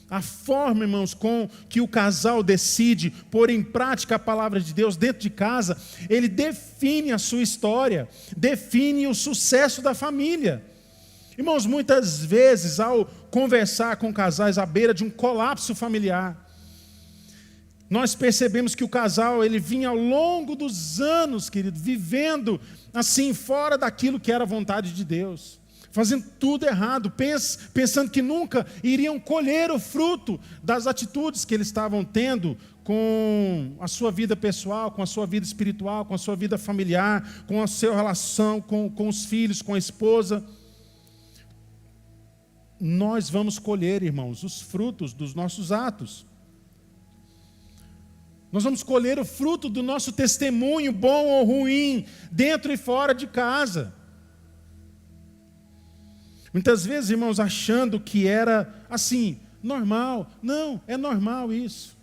A forma, irmãos, com que o casal decide pôr em prática a palavra de Deus dentro de casa, ele define a sua história, define o sucesso da família. Irmãos, muitas vezes, ao conversar com casais à beira de um colapso familiar, Nós percebemos que o casal, ele vinha ao longo dos anos, querido, vivendo assim, fora daquilo que era a vontade de Deus, fazendo tudo errado, pensando que nunca iriam colher o fruto das atitudes que eles estavam tendo com a sua vida pessoal, com a sua vida espiritual, com a sua vida familiar, com a sua relação com os filhos, com a esposa. Nós vamos colher, irmãos, os frutos dos nossos atos. Nós vamos colher o fruto do nosso testemunho, bom ou ruim, dentro e fora de casa. Muitas vezes, irmãos, achando que era assim, normal. Não, é normal isso.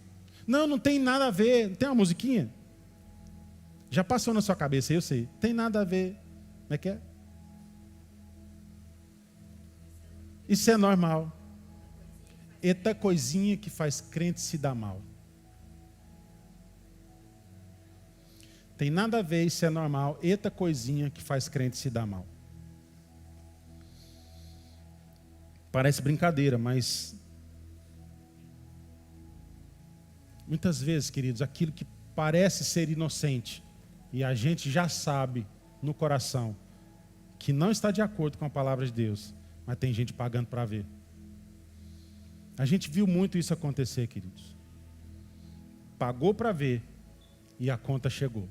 Não, não tem nada a ver. Tem uma musiquinha? Já passou na sua cabeça, eu sei. Tem nada a ver. Como é que é? Isso é normal. Eita coisinha que faz crente se dar mal. Tem nada a ver, isso é normal. Eita coisinha que faz crente se dar mal. Parece brincadeira, mas muitas vezes, queridos, aquilo que parece ser inocente e a gente já sabe no coração que não está de acordo com a palavra de Deus, mas tem gente pagando para ver. A gente viu muito isso acontecer, queridos. Pagou para ver e a conta chegou.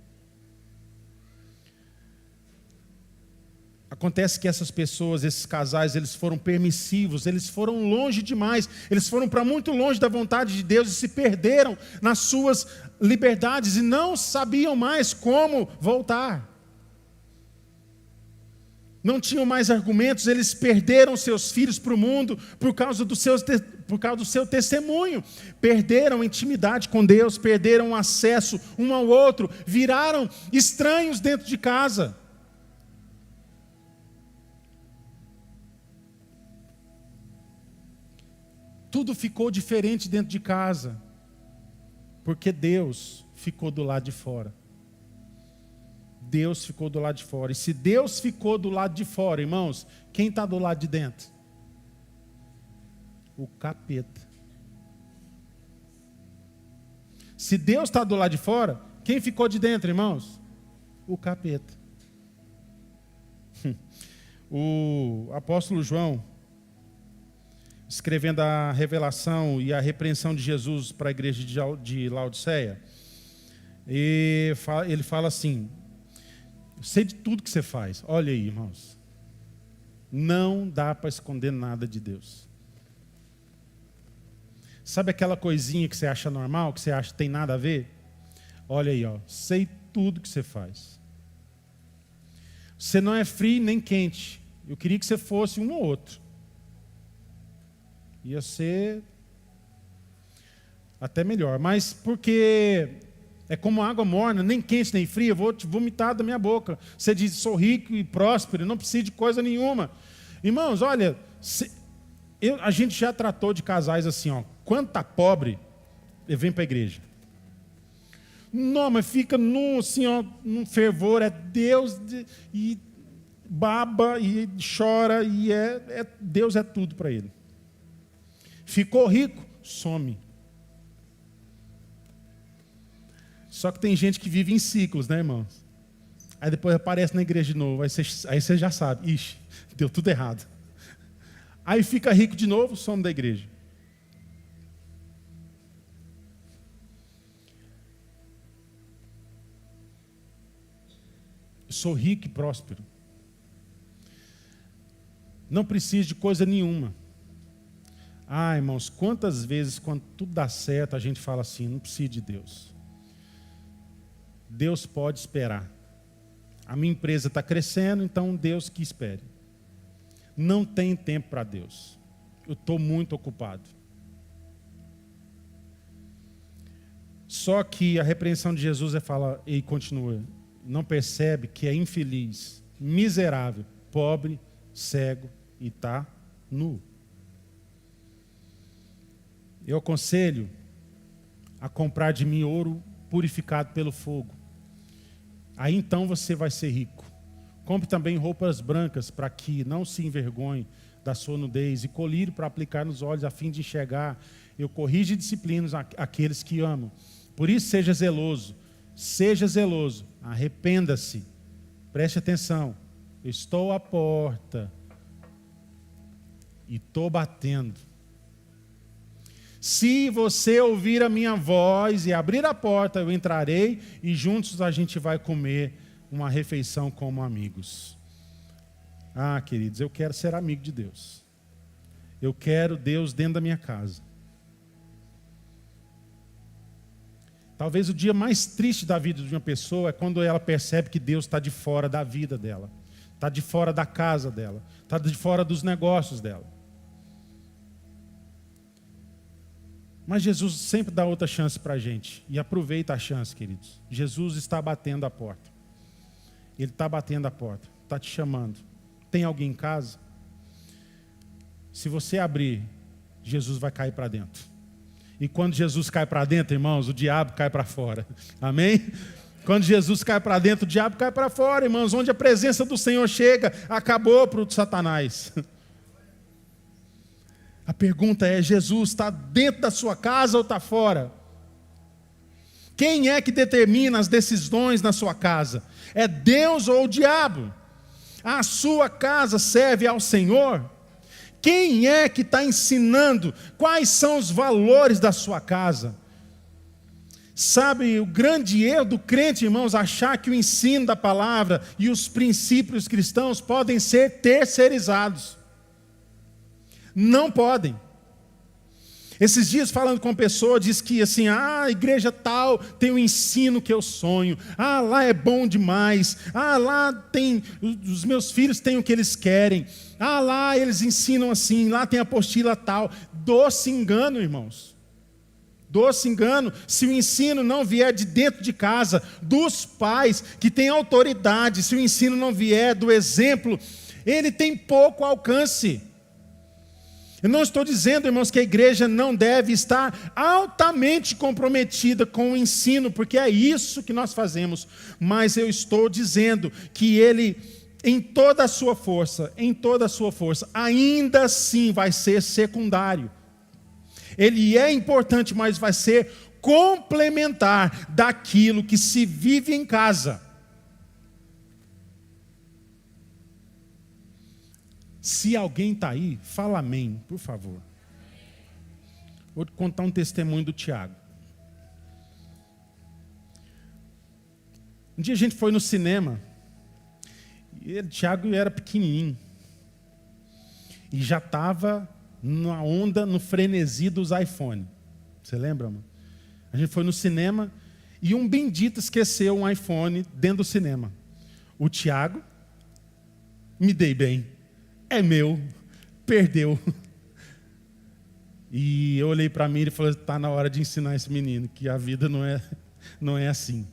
Acontece que essas pessoas, esses casais, eles foram permissivos, eles foram longe demais, eles foram para muito longe da vontade de Deus e se perderam nas suas liberdades e não sabiam mais como voltar. Não tinham mais argumentos, eles perderam seus filhos para o mundo por causa do seu testemunho. Perderam intimidade com Deus, perderam acesso um ao outro, viraram estranhos dentro de casa. Tudo ficou diferente dentro de casa, porque Deus ficou do lado de fora. Deus ficou do lado de fora. E se Deus ficou do lado de fora, irmãos, quem está do lado de dentro? O capeta. Se Deus está do lado de fora, quem ficou de dentro, irmãos? O capeta. O apóstolo João, escrevendo a revelação e a repreensão de Jesus para a igreja de Laodiceia, e ele fala assim: eu sei de tudo que você faz. Olha aí, irmãos, não dá para esconder nada de Deus. Sabe aquela coisinha que você acha normal, que você acha que tem nada a ver? Olha aí, ó, sei tudo que você faz. Você não é frio nem quente. Eu queria que você fosse um ou outro. Ia ser até melhor, mas porque é como água morna, nem quente nem fria, eu vou te vomitar da minha boca. Você diz, sou rico e próspero, não preciso de coisa nenhuma. Irmãos, olha, a gente já tratou de casais assim, ó, quando está pobre, ele vem para a igreja. Não, mas fica assim, ó, num fervor, é Deus, e baba, e chora, e Deus é tudo para ele. Ficou rico, some. Só que tem gente que vive em ciclos, né, irmãos? Aí depois aparece na igreja de novo, aí você já sabe, ixi, deu tudo errado. Aí fica rico de novo, some da igreja. Eu sou rico e próspero. Não preciso de coisa nenhuma. Ah, irmãos, quantas vezes, quando tudo dá certo, a gente fala assim, não precisa de Deus. Deus pode esperar. A minha empresa está crescendo, então Deus que espere. Não tem tempo para Deus. Eu estou muito ocupado. Só que a repreensão de Jesus fala, e continua, não percebe que é infeliz, miserável, pobre, cego e está nu. Eu aconselho a comprar de mim ouro purificado pelo fogo. Aí então você vai ser rico. Compre também roupas brancas para que não se envergonhe da sua nudez e colírio para aplicar nos olhos a fim de enxergar. Eu corrijo e disciplino aqueles que amo. Por isso, seja zeloso, arrependa-se, preste atenção. Eu estou à porta e estou batendo. Se você ouvir a minha voz e abrir a porta, eu entrarei e juntos a gente vai comer uma refeição como amigos. Ah, queridos, eu quero ser amigo de Deus. Eu quero Deus dentro da minha casa. Talvez o dia mais triste da vida de uma pessoa é quando ela percebe que Deus está de fora da vida dela, está de fora da casa dela, está de fora dos negócios dela. Mas Jesus sempre dá outra chance para a gente. E aproveita a chance, queridos. Jesus está batendo a porta. Ele está batendo a porta, está te chamando. Tem alguém em casa? Se você abrir, Jesus vai cair para dentro. E quando Jesus cai para dentro, irmãos, o diabo cai para fora. Amém? Quando Jesus cai para dentro, o diabo cai para fora, irmãos. Onde a presença do Senhor chega, acabou para o Satanás. A pergunta é, Jesus está dentro da sua casa ou está fora? Quem é que determina as decisões na sua casa? É Deus ou o diabo? A sua casa serve ao Senhor? Quem é que está ensinando? Quais são os valores da sua casa? Sabe, o grande erro do crente, irmãos, achar que o ensino da palavra e os princípios cristãos podem ser terceirizados. Não podem. Esses dias falando com uma pessoa, diz que assim, a igreja tal tem um ensino que eu sonho, lá é bom demais, lá tem, os meus filhos têm o que eles querem, lá eles ensinam assim, lá tem a apostila tal. Doce engano, irmãos. Doce engano, se o ensino não vier de dentro de casa, dos pais que têm autoridade, se o ensino não vier do exemplo, ele tem pouco alcance. Eu não estou dizendo, irmãos, que a igreja não deve estar altamente comprometida com o ensino, porque é isso que nós fazemos. Mas eu estou dizendo que ele, em toda a sua força, ainda assim vai ser secundário. Ele é importante, mas vai ser complementar daquilo que se vive em casa. Se alguém está aí, fala amém, por favor. Vou contar um testemunho do Tiago. Um dia a gente foi no cinema, e o Tiago era pequenininho, e já estava na onda, no frenesi dos iPhone. Você lembra, mano? A gente foi no cinema, e um bendito esqueceu um iPhone dentro do cinema. O Tiago, me dei bem. É meu, perdeu. E eu olhei para mim e falei, está na hora de ensinar esse menino, que a vida não é assim.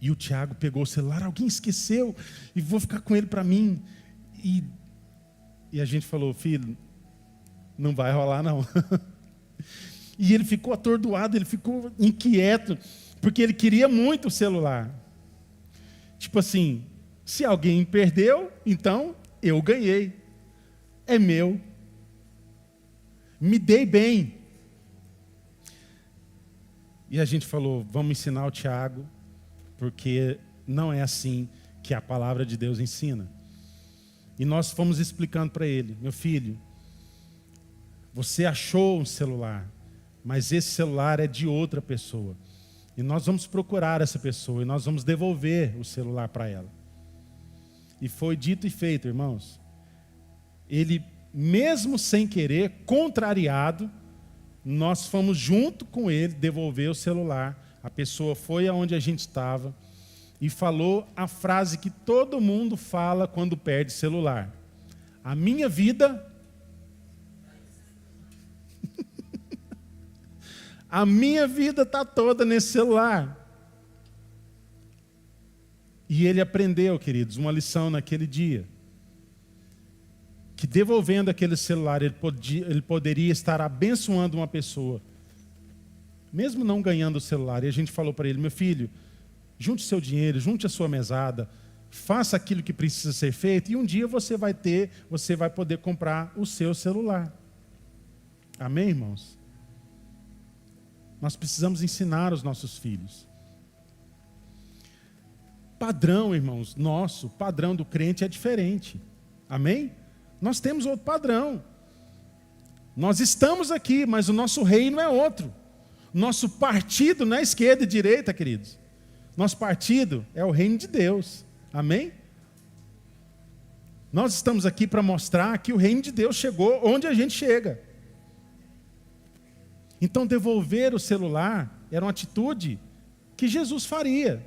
E o Tiago pegou o celular, alguém esqueceu, e vou ficar com ele para mim. E a gente falou, filho, não vai rolar não. E ele ficou atordoado, ele ficou inquieto, porque ele queria muito o celular. Tipo assim, se alguém perdeu, então eu ganhei. É meu. Me dei bem. E a gente falou, vamos ensinar o Tiago, porque não é assim que a palavra de Deus ensina. E nós fomos explicando para ele, meu filho, você achou um celular, mas esse celular é de outra pessoa. E nós vamos procurar essa pessoa, e nós vamos devolver o celular para ela. E foi dito e feito, irmãos. Ele, mesmo sem querer, contrariado, nós fomos junto com ele devolver o celular. A pessoa foi aonde a gente estava e falou a frase que todo mundo fala quando perde celular. A minha vida... a minha vida está toda nesse celular. E ele aprendeu, queridos, uma lição naquele dia. Que devolvendo aquele celular, ele poderia estar abençoando uma pessoa. Mesmo não ganhando o celular. E a gente falou para ele, meu filho, junte seu dinheiro, junte a sua mesada, faça aquilo que precisa ser feito, e um dia você vai poder comprar o seu celular. Amém, irmãos? Nós precisamos ensinar os nossos filhos. Padrão, irmãos, nosso padrão do crente é diferente. Amém? Nós temos outro padrão. Nós estamos aqui, mas o nosso reino é outro. Nosso partido não é esquerda e direita, queridos. Nosso partido é o reino de Deus. Amém? Nós estamos aqui para mostrar que o reino de Deus chegou onde a gente chega. Então, devolver o celular era uma atitude que Jesus faria.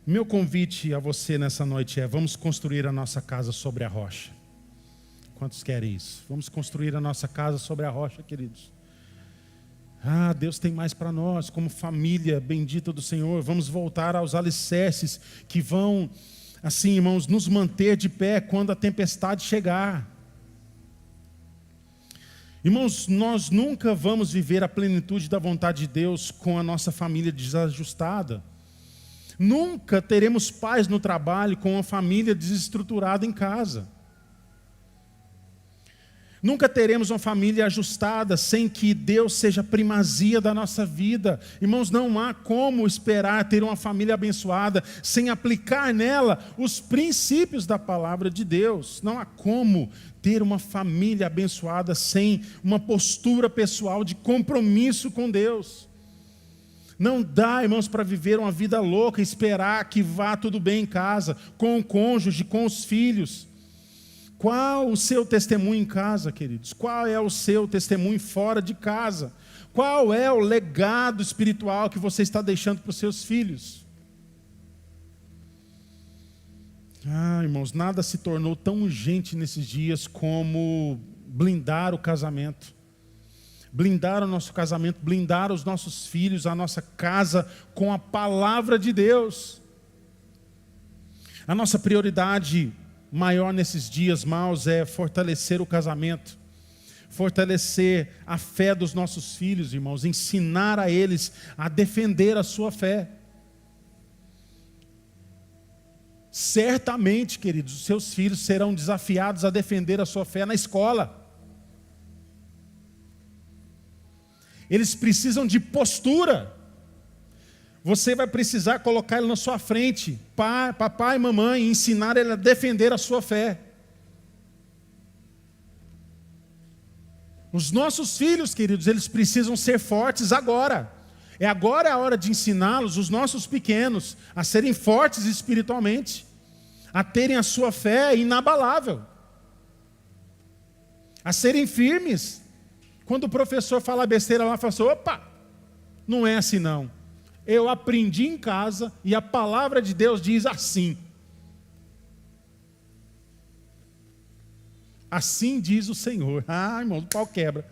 Meu convite a você nessa noite é: vamos construir a nossa casa sobre a rocha. Quantos querem isso? Vamos construir a nossa casa sobre a rocha, queridos. Ah, Deus tem mais para nós, como família bendita do Senhor. Vamos voltar aos alicerces que vão, assim, irmãos, nos manter de pé quando a tempestade chegar. Irmãos, nós nunca vamos viver a plenitude da vontade de Deus com a nossa família desajustada. Nunca teremos paz no trabalho com uma família desestruturada em casa. Nunca teremos uma família ajustada sem que Deus seja primazia da nossa vida. Irmãos, não há como esperar ter uma família abençoada sem aplicar nela os princípios da palavra de Deus. Não há como ter uma família abençoada sem uma postura pessoal de compromisso com Deus. Não dá, irmãos, para viver uma vida louca e esperar que vá tudo bem em casa, com o cônjuge, com os filhos. Qual o seu testemunho em casa, queridos? Qual é o seu testemunho fora de casa? Qual é o legado espiritual que você está deixando para os seus filhos? Ah, irmãos, nada se tornou tão urgente nesses dias como blindar o casamento. Blindar o nosso casamento, blindar os nossos filhos, a nossa casa com a palavra de Deus. A nossa prioridade maior nesses dias maus é fortalecer o casamento, fortalecer a fé dos nossos filhos, irmãos, ensinar a eles a defender a sua fé. Certamente, queridos, os seus filhos serão desafiados a defender a sua fé na escola. Eles precisam de postura. Você vai precisar colocar ele na sua frente, papai e mamãe, e ensinar ele a defender a sua fé. Os nossos filhos, queridos, eles precisam ser fortes agora. Agora é a hora de ensiná-los, os nossos pequenos, a serem fortes espiritualmente, a terem a sua fé inabalável, a serem firmes. Quando o professor fala besteira lá, fala assim: opa, não é assim não. Eu aprendi em casa e a palavra de Deus diz assim. Assim diz o Senhor. Ah, irmão, o pau quebra.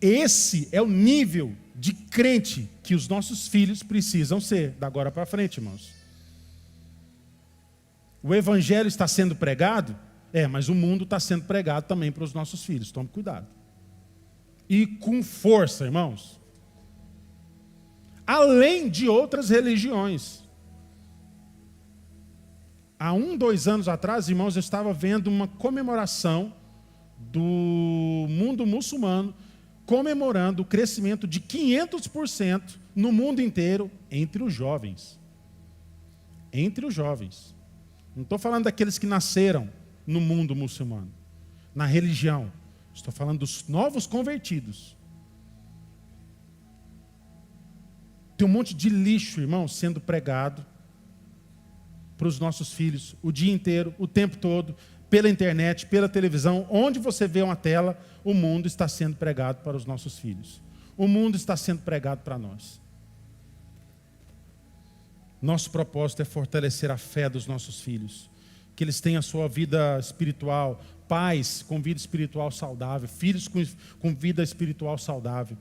Esse é o nível de crente que os nossos filhos precisam ser, da agora para frente, irmãos. O evangelho está sendo pregado? Mas o mundo está sendo pregado também para os nossos filhos. Tome cuidado. E com força, irmãos. Além de outras religiões. Há 2 anos atrás, irmãos, eu estava vendo uma comemoração do mundo muçulmano, comemorando o crescimento de 500% no mundo inteiro entre os jovens. Entre os jovens. Não estou falando daqueles que nasceram no mundo muçulmano, na religião. Estou falando dos novos convertidos. Tem um monte de lixo, irmão, sendo pregado para os nossos filhos o dia inteiro, o tempo todo, pela internet, pela televisão. Onde você vê uma tela, o mundo está sendo pregado para os nossos filhos. O mundo está sendo pregado para nós. Nosso propósito é fortalecer a fé dos nossos filhos, que eles tenham a sua vida espiritual, pais com vida espiritual saudável, filhos com vida espiritual saudável.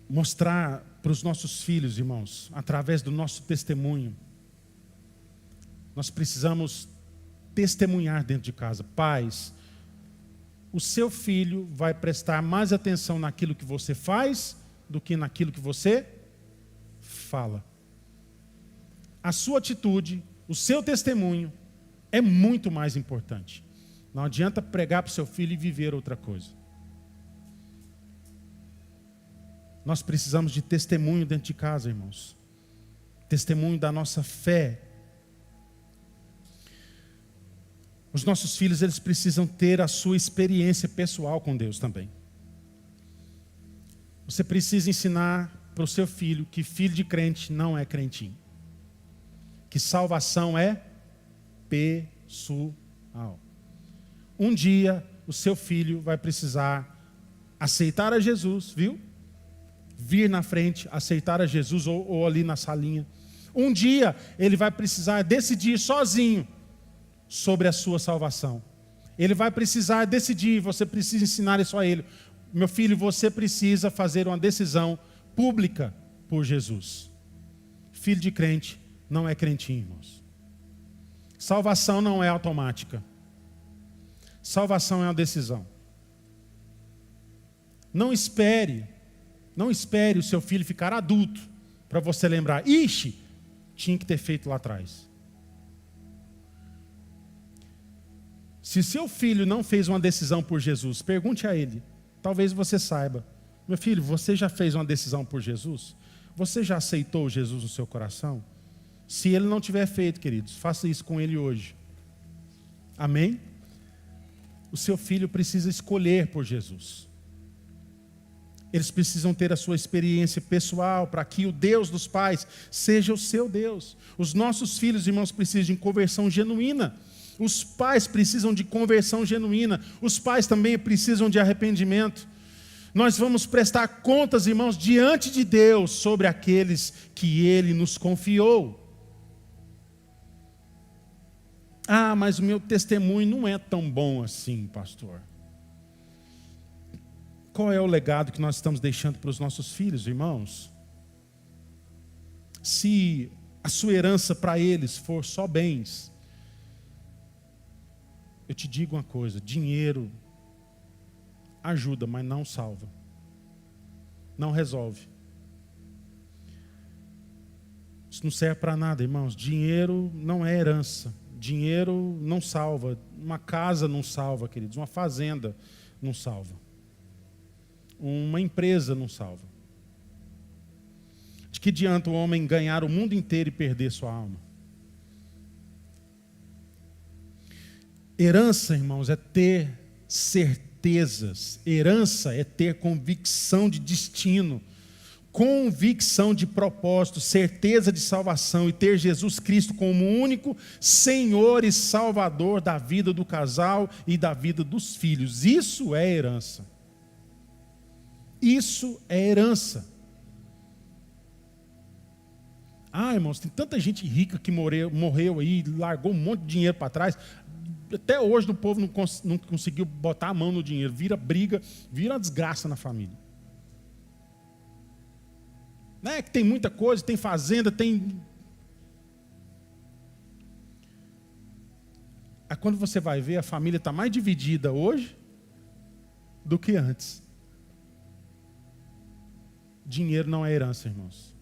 Mostrar para os nossos filhos, irmãos, através do nosso testemunho. Nós precisamos testemunhar dentro de casa. Pais, o seu filho vai prestar mais atenção naquilo que você faz do que naquilo que você fala. A sua atitude o seu testemunho é muito mais importante. Não adianta pregar para o seu filho e viver outra coisa. Nós precisamos de testemunho dentro de casa, irmãos. Testemunho da nossa fé. Os nossos filhos, eles precisam ter a sua experiência pessoal com Deus também. Você precisa ensinar para o seu filho que filho de crente não é crentinho. Que salvação é pessoal. Um dia o seu filho vai precisar aceitar a Jesus, viu? Vir na frente, aceitar a Jesus ou ali na salinha. Um dia ele vai precisar decidir sozinho sobre a sua salvação. Ele vai precisar decidir, você precisa ensinar isso a ele. Meu filho, você precisa fazer uma decisão pública por Jesus. Filho de crente não é crentinho, irmãos. Salvação não é automática. Salvação é uma decisão. Não espere o seu filho ficar adulto para você lembrar, ixi, tinha que ter feito lá atrás. Se seu filho não fez uma decisão por Jesus, pergunte a ele. Talvez você saiba. Meu filho, você já fez uma decisão por Jesus? Você já aceitou Jesus no seu coração? Se ele não tiver feito, queridos, faça isso com ele hoje. Amém? O seu filho precisa escolher por Jesus. Eles precisam ter a sua experiência pessoal para que o Deus dos pais seja o seu Deus. Os nossos filhos, irmãos, precisam de conversão genuína. Os pais precisam de conversão genuína. Os pais também precisam de arrependimento. Nós vamos prestar contas, irmãos, diante de Deus sobre aqueles que Ele nos confiou. Ah, mas o meu testemunho não é tão bom assim, pastor. Qual é o legado que nós estamos deixando para os nossos filhos, irmãos? Se a sua herança para eles for só bens, eu te digo uma coisa, dinheiro ajuda, mas não salva. Não resolve. Isso não serve para nada, irmãos. Dinheiro não é herança. Dinheiro não salva. Uma casa não salva, queridos. Uma fazenda não salva. Uma empresa não salva. De que adianta o homem ganhar o mundo inteiro e perder sua alma? Herança, irmãos, é ter certezas. Herança é ter convicção de destino, convicção de propósito, certeza de salvação e ter Jesus Cristo como único Senhor e Salvador da vida do casal e da vida dos filhos. Isso é herança. Isso é herança. Ah, irmãos, tem tanta gente rica que morreu aí, largou um monte de dinheiro para trás. Até hoje o povo não conseguiu botar a mão no dinheiro. Vira briga, vira uma desgraça na família. Não é que tem muita coisa, tem fazenda, tem... Aí quando você vai ver, a família está mais dividida hoje do que antes. Dinheiro não é herança, irmãos.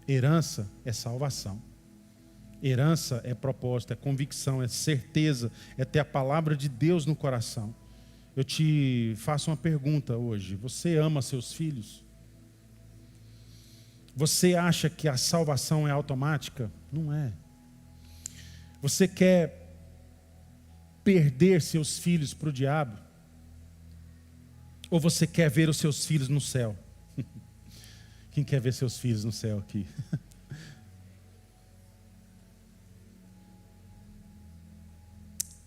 Herança é salvação. Herança é propósito, é convicção, é certeza, é ter a palavra de Deus no coração. Eu te faço uma pergunta hoje. Você ama seus filhos? Você acha que a salvação é automática? Não é. Você quer perder seus filhos para o diabo? Ou você quer ver os seus filhos no céu? Quem quer ver seus filhos no céu aqui?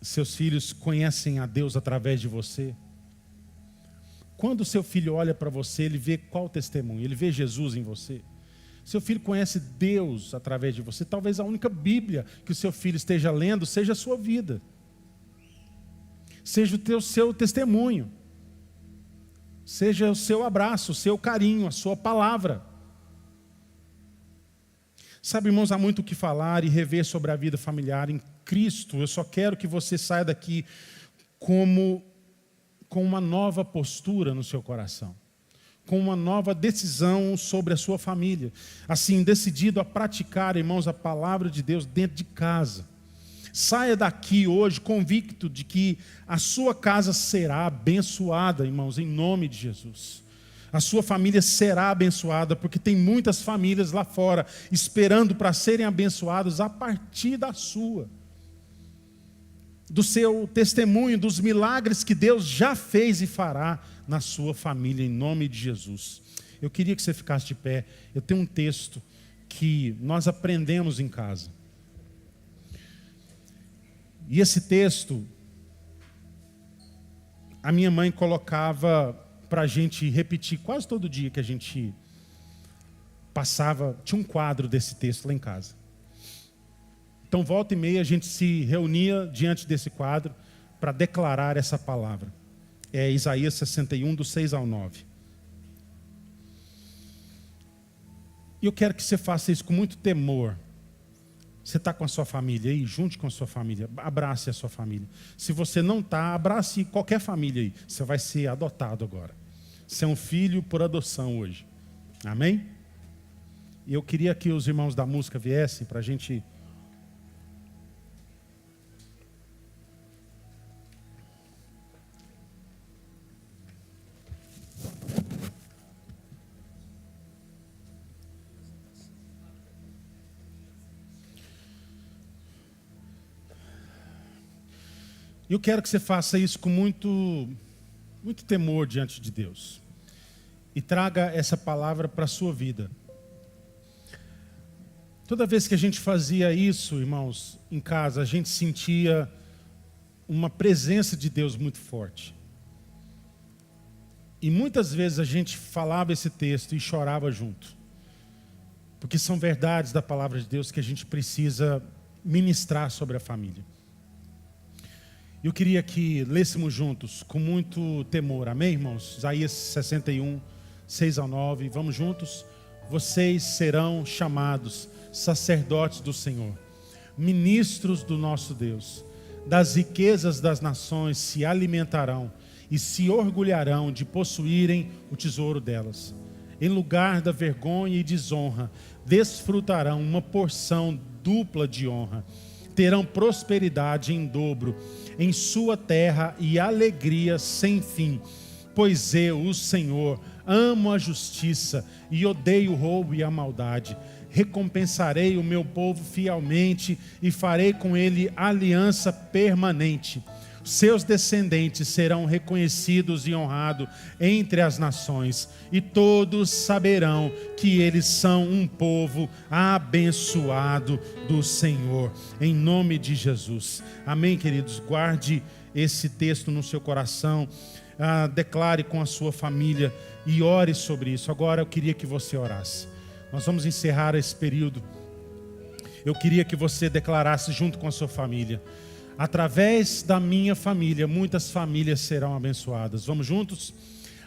Seus filhos conhecem a Deus através de você? Quando o seu filho olha para você, ele vê qual testemunho? Ele vê Jesus em você? Seu filho conhece Deus através de você? Talvez a única Bíblia que o seu filho esteja lendo seja a sua vida. Seja o seu testemunho. Seja o seu abraço, o seu carinho, a sua palavra. Sabe, irmãos, há muito o que falar e rever sobre a vida familiar em Cristo. Eu só quero que você saia daqui com uma nova postura no seu coração. com uma nova decisão sobre a sua família. Assim, decidido a praticar, irmãos, a palavra de Deus dentro de casa. Saia daqui hoje convicto de que a sua casa será abençoada, irmãos, em nome de Jesus. A sua família será abençoada, porque tem muitas famílias lá fora esperando para serem abençoadas a partir da sua. Do seu testemunho, dos milagres que Deus já fez e fará na sua família, em nome de Jesus. Eu queria que você ficasse de pé. Eu tenho um texto que nós aprendemos em casa. E esse texto, a minha mãe colocava para a gente repetir quase todo dia que a gente passava. Tinha um quadro desse texto lá em casa. Então, volta e meia, a gente se reunia diante desse quadro para declarar essa palavra. É Isaías 61, do 6 ao 9. E eu quero que você faça isso com muito temor. Você está com a sua família aí? Junte com a sua família. Abrace a sua família. Se você não está, abrace qualquer família aí. Você vai ser adotado agora. Você é um filho por adoção hoje. Amém? E eu queria que os irmãos da música viessem para a gente... Eu quero que você faça isso com muito temor diante de Deus. E traga essa palavra para a sua vida. Toda vez que a gente fazia isso, irmãos, em casa, a gente sentia uma presença de Deus muito forte. E muitas vezes a gente falava esse texto e chorava junto. Porque são verdades da palavra de Deus que a gente precisa ministrar sobre a família. Eu queria que lêssemos juntos, com muito temor. Amém, irmãos? Isaías 61, 6 ao 9. Vamos juntos? Vocês serão chamados sacerdotes do Senhor, ministros do nosso Deus. Das riquezas das nações se alimentarão e se orgulharão de possuírem o tesouro delas. Em lugar da vergonha e desonra, desfrutarão uma porção dupla de honra. Terão prosperidade em dobro em sua terra e alegria sem fim. Pois eu, o Senhor, amo a justiça e odeio o roubo e a maldade. Recompensarei o meu povo fielmente e farei com ele aliança permanente. Seus descendentes serão reconhecidos e honrados entre as nações, e todos saberão que eles são um povo abençoado do Senhor, em nome de Jesus. Amém, queridos? Guarde esse texto no seu coração, declare com a sua família e ore sobre isso. Agora eu queria que você orasse. Nós vamos encerrar esse período. Eu queria que você declarasse junto com a sua família: através da minha família, muitas famílias serão abençoadas. Vamos juntos?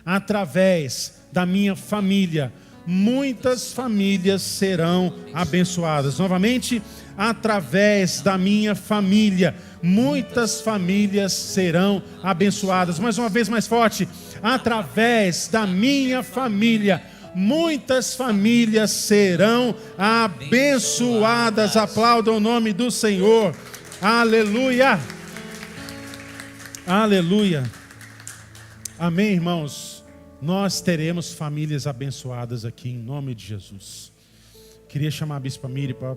Através da minha família, muitas famílias serão abençoadas. Novamente, através da minha família, muitas famílias serão abençoadas. Mais uma vez, mais forte. Através da minha família, muitas famílias serão abençoadas. Aplaudam o nome do Senhor. Aleluia! Aleluia! Amém, irmãos? Nós teremos famílias abençoadas aqui, em nome de Jesus. Queria chamar a Bispa Miri para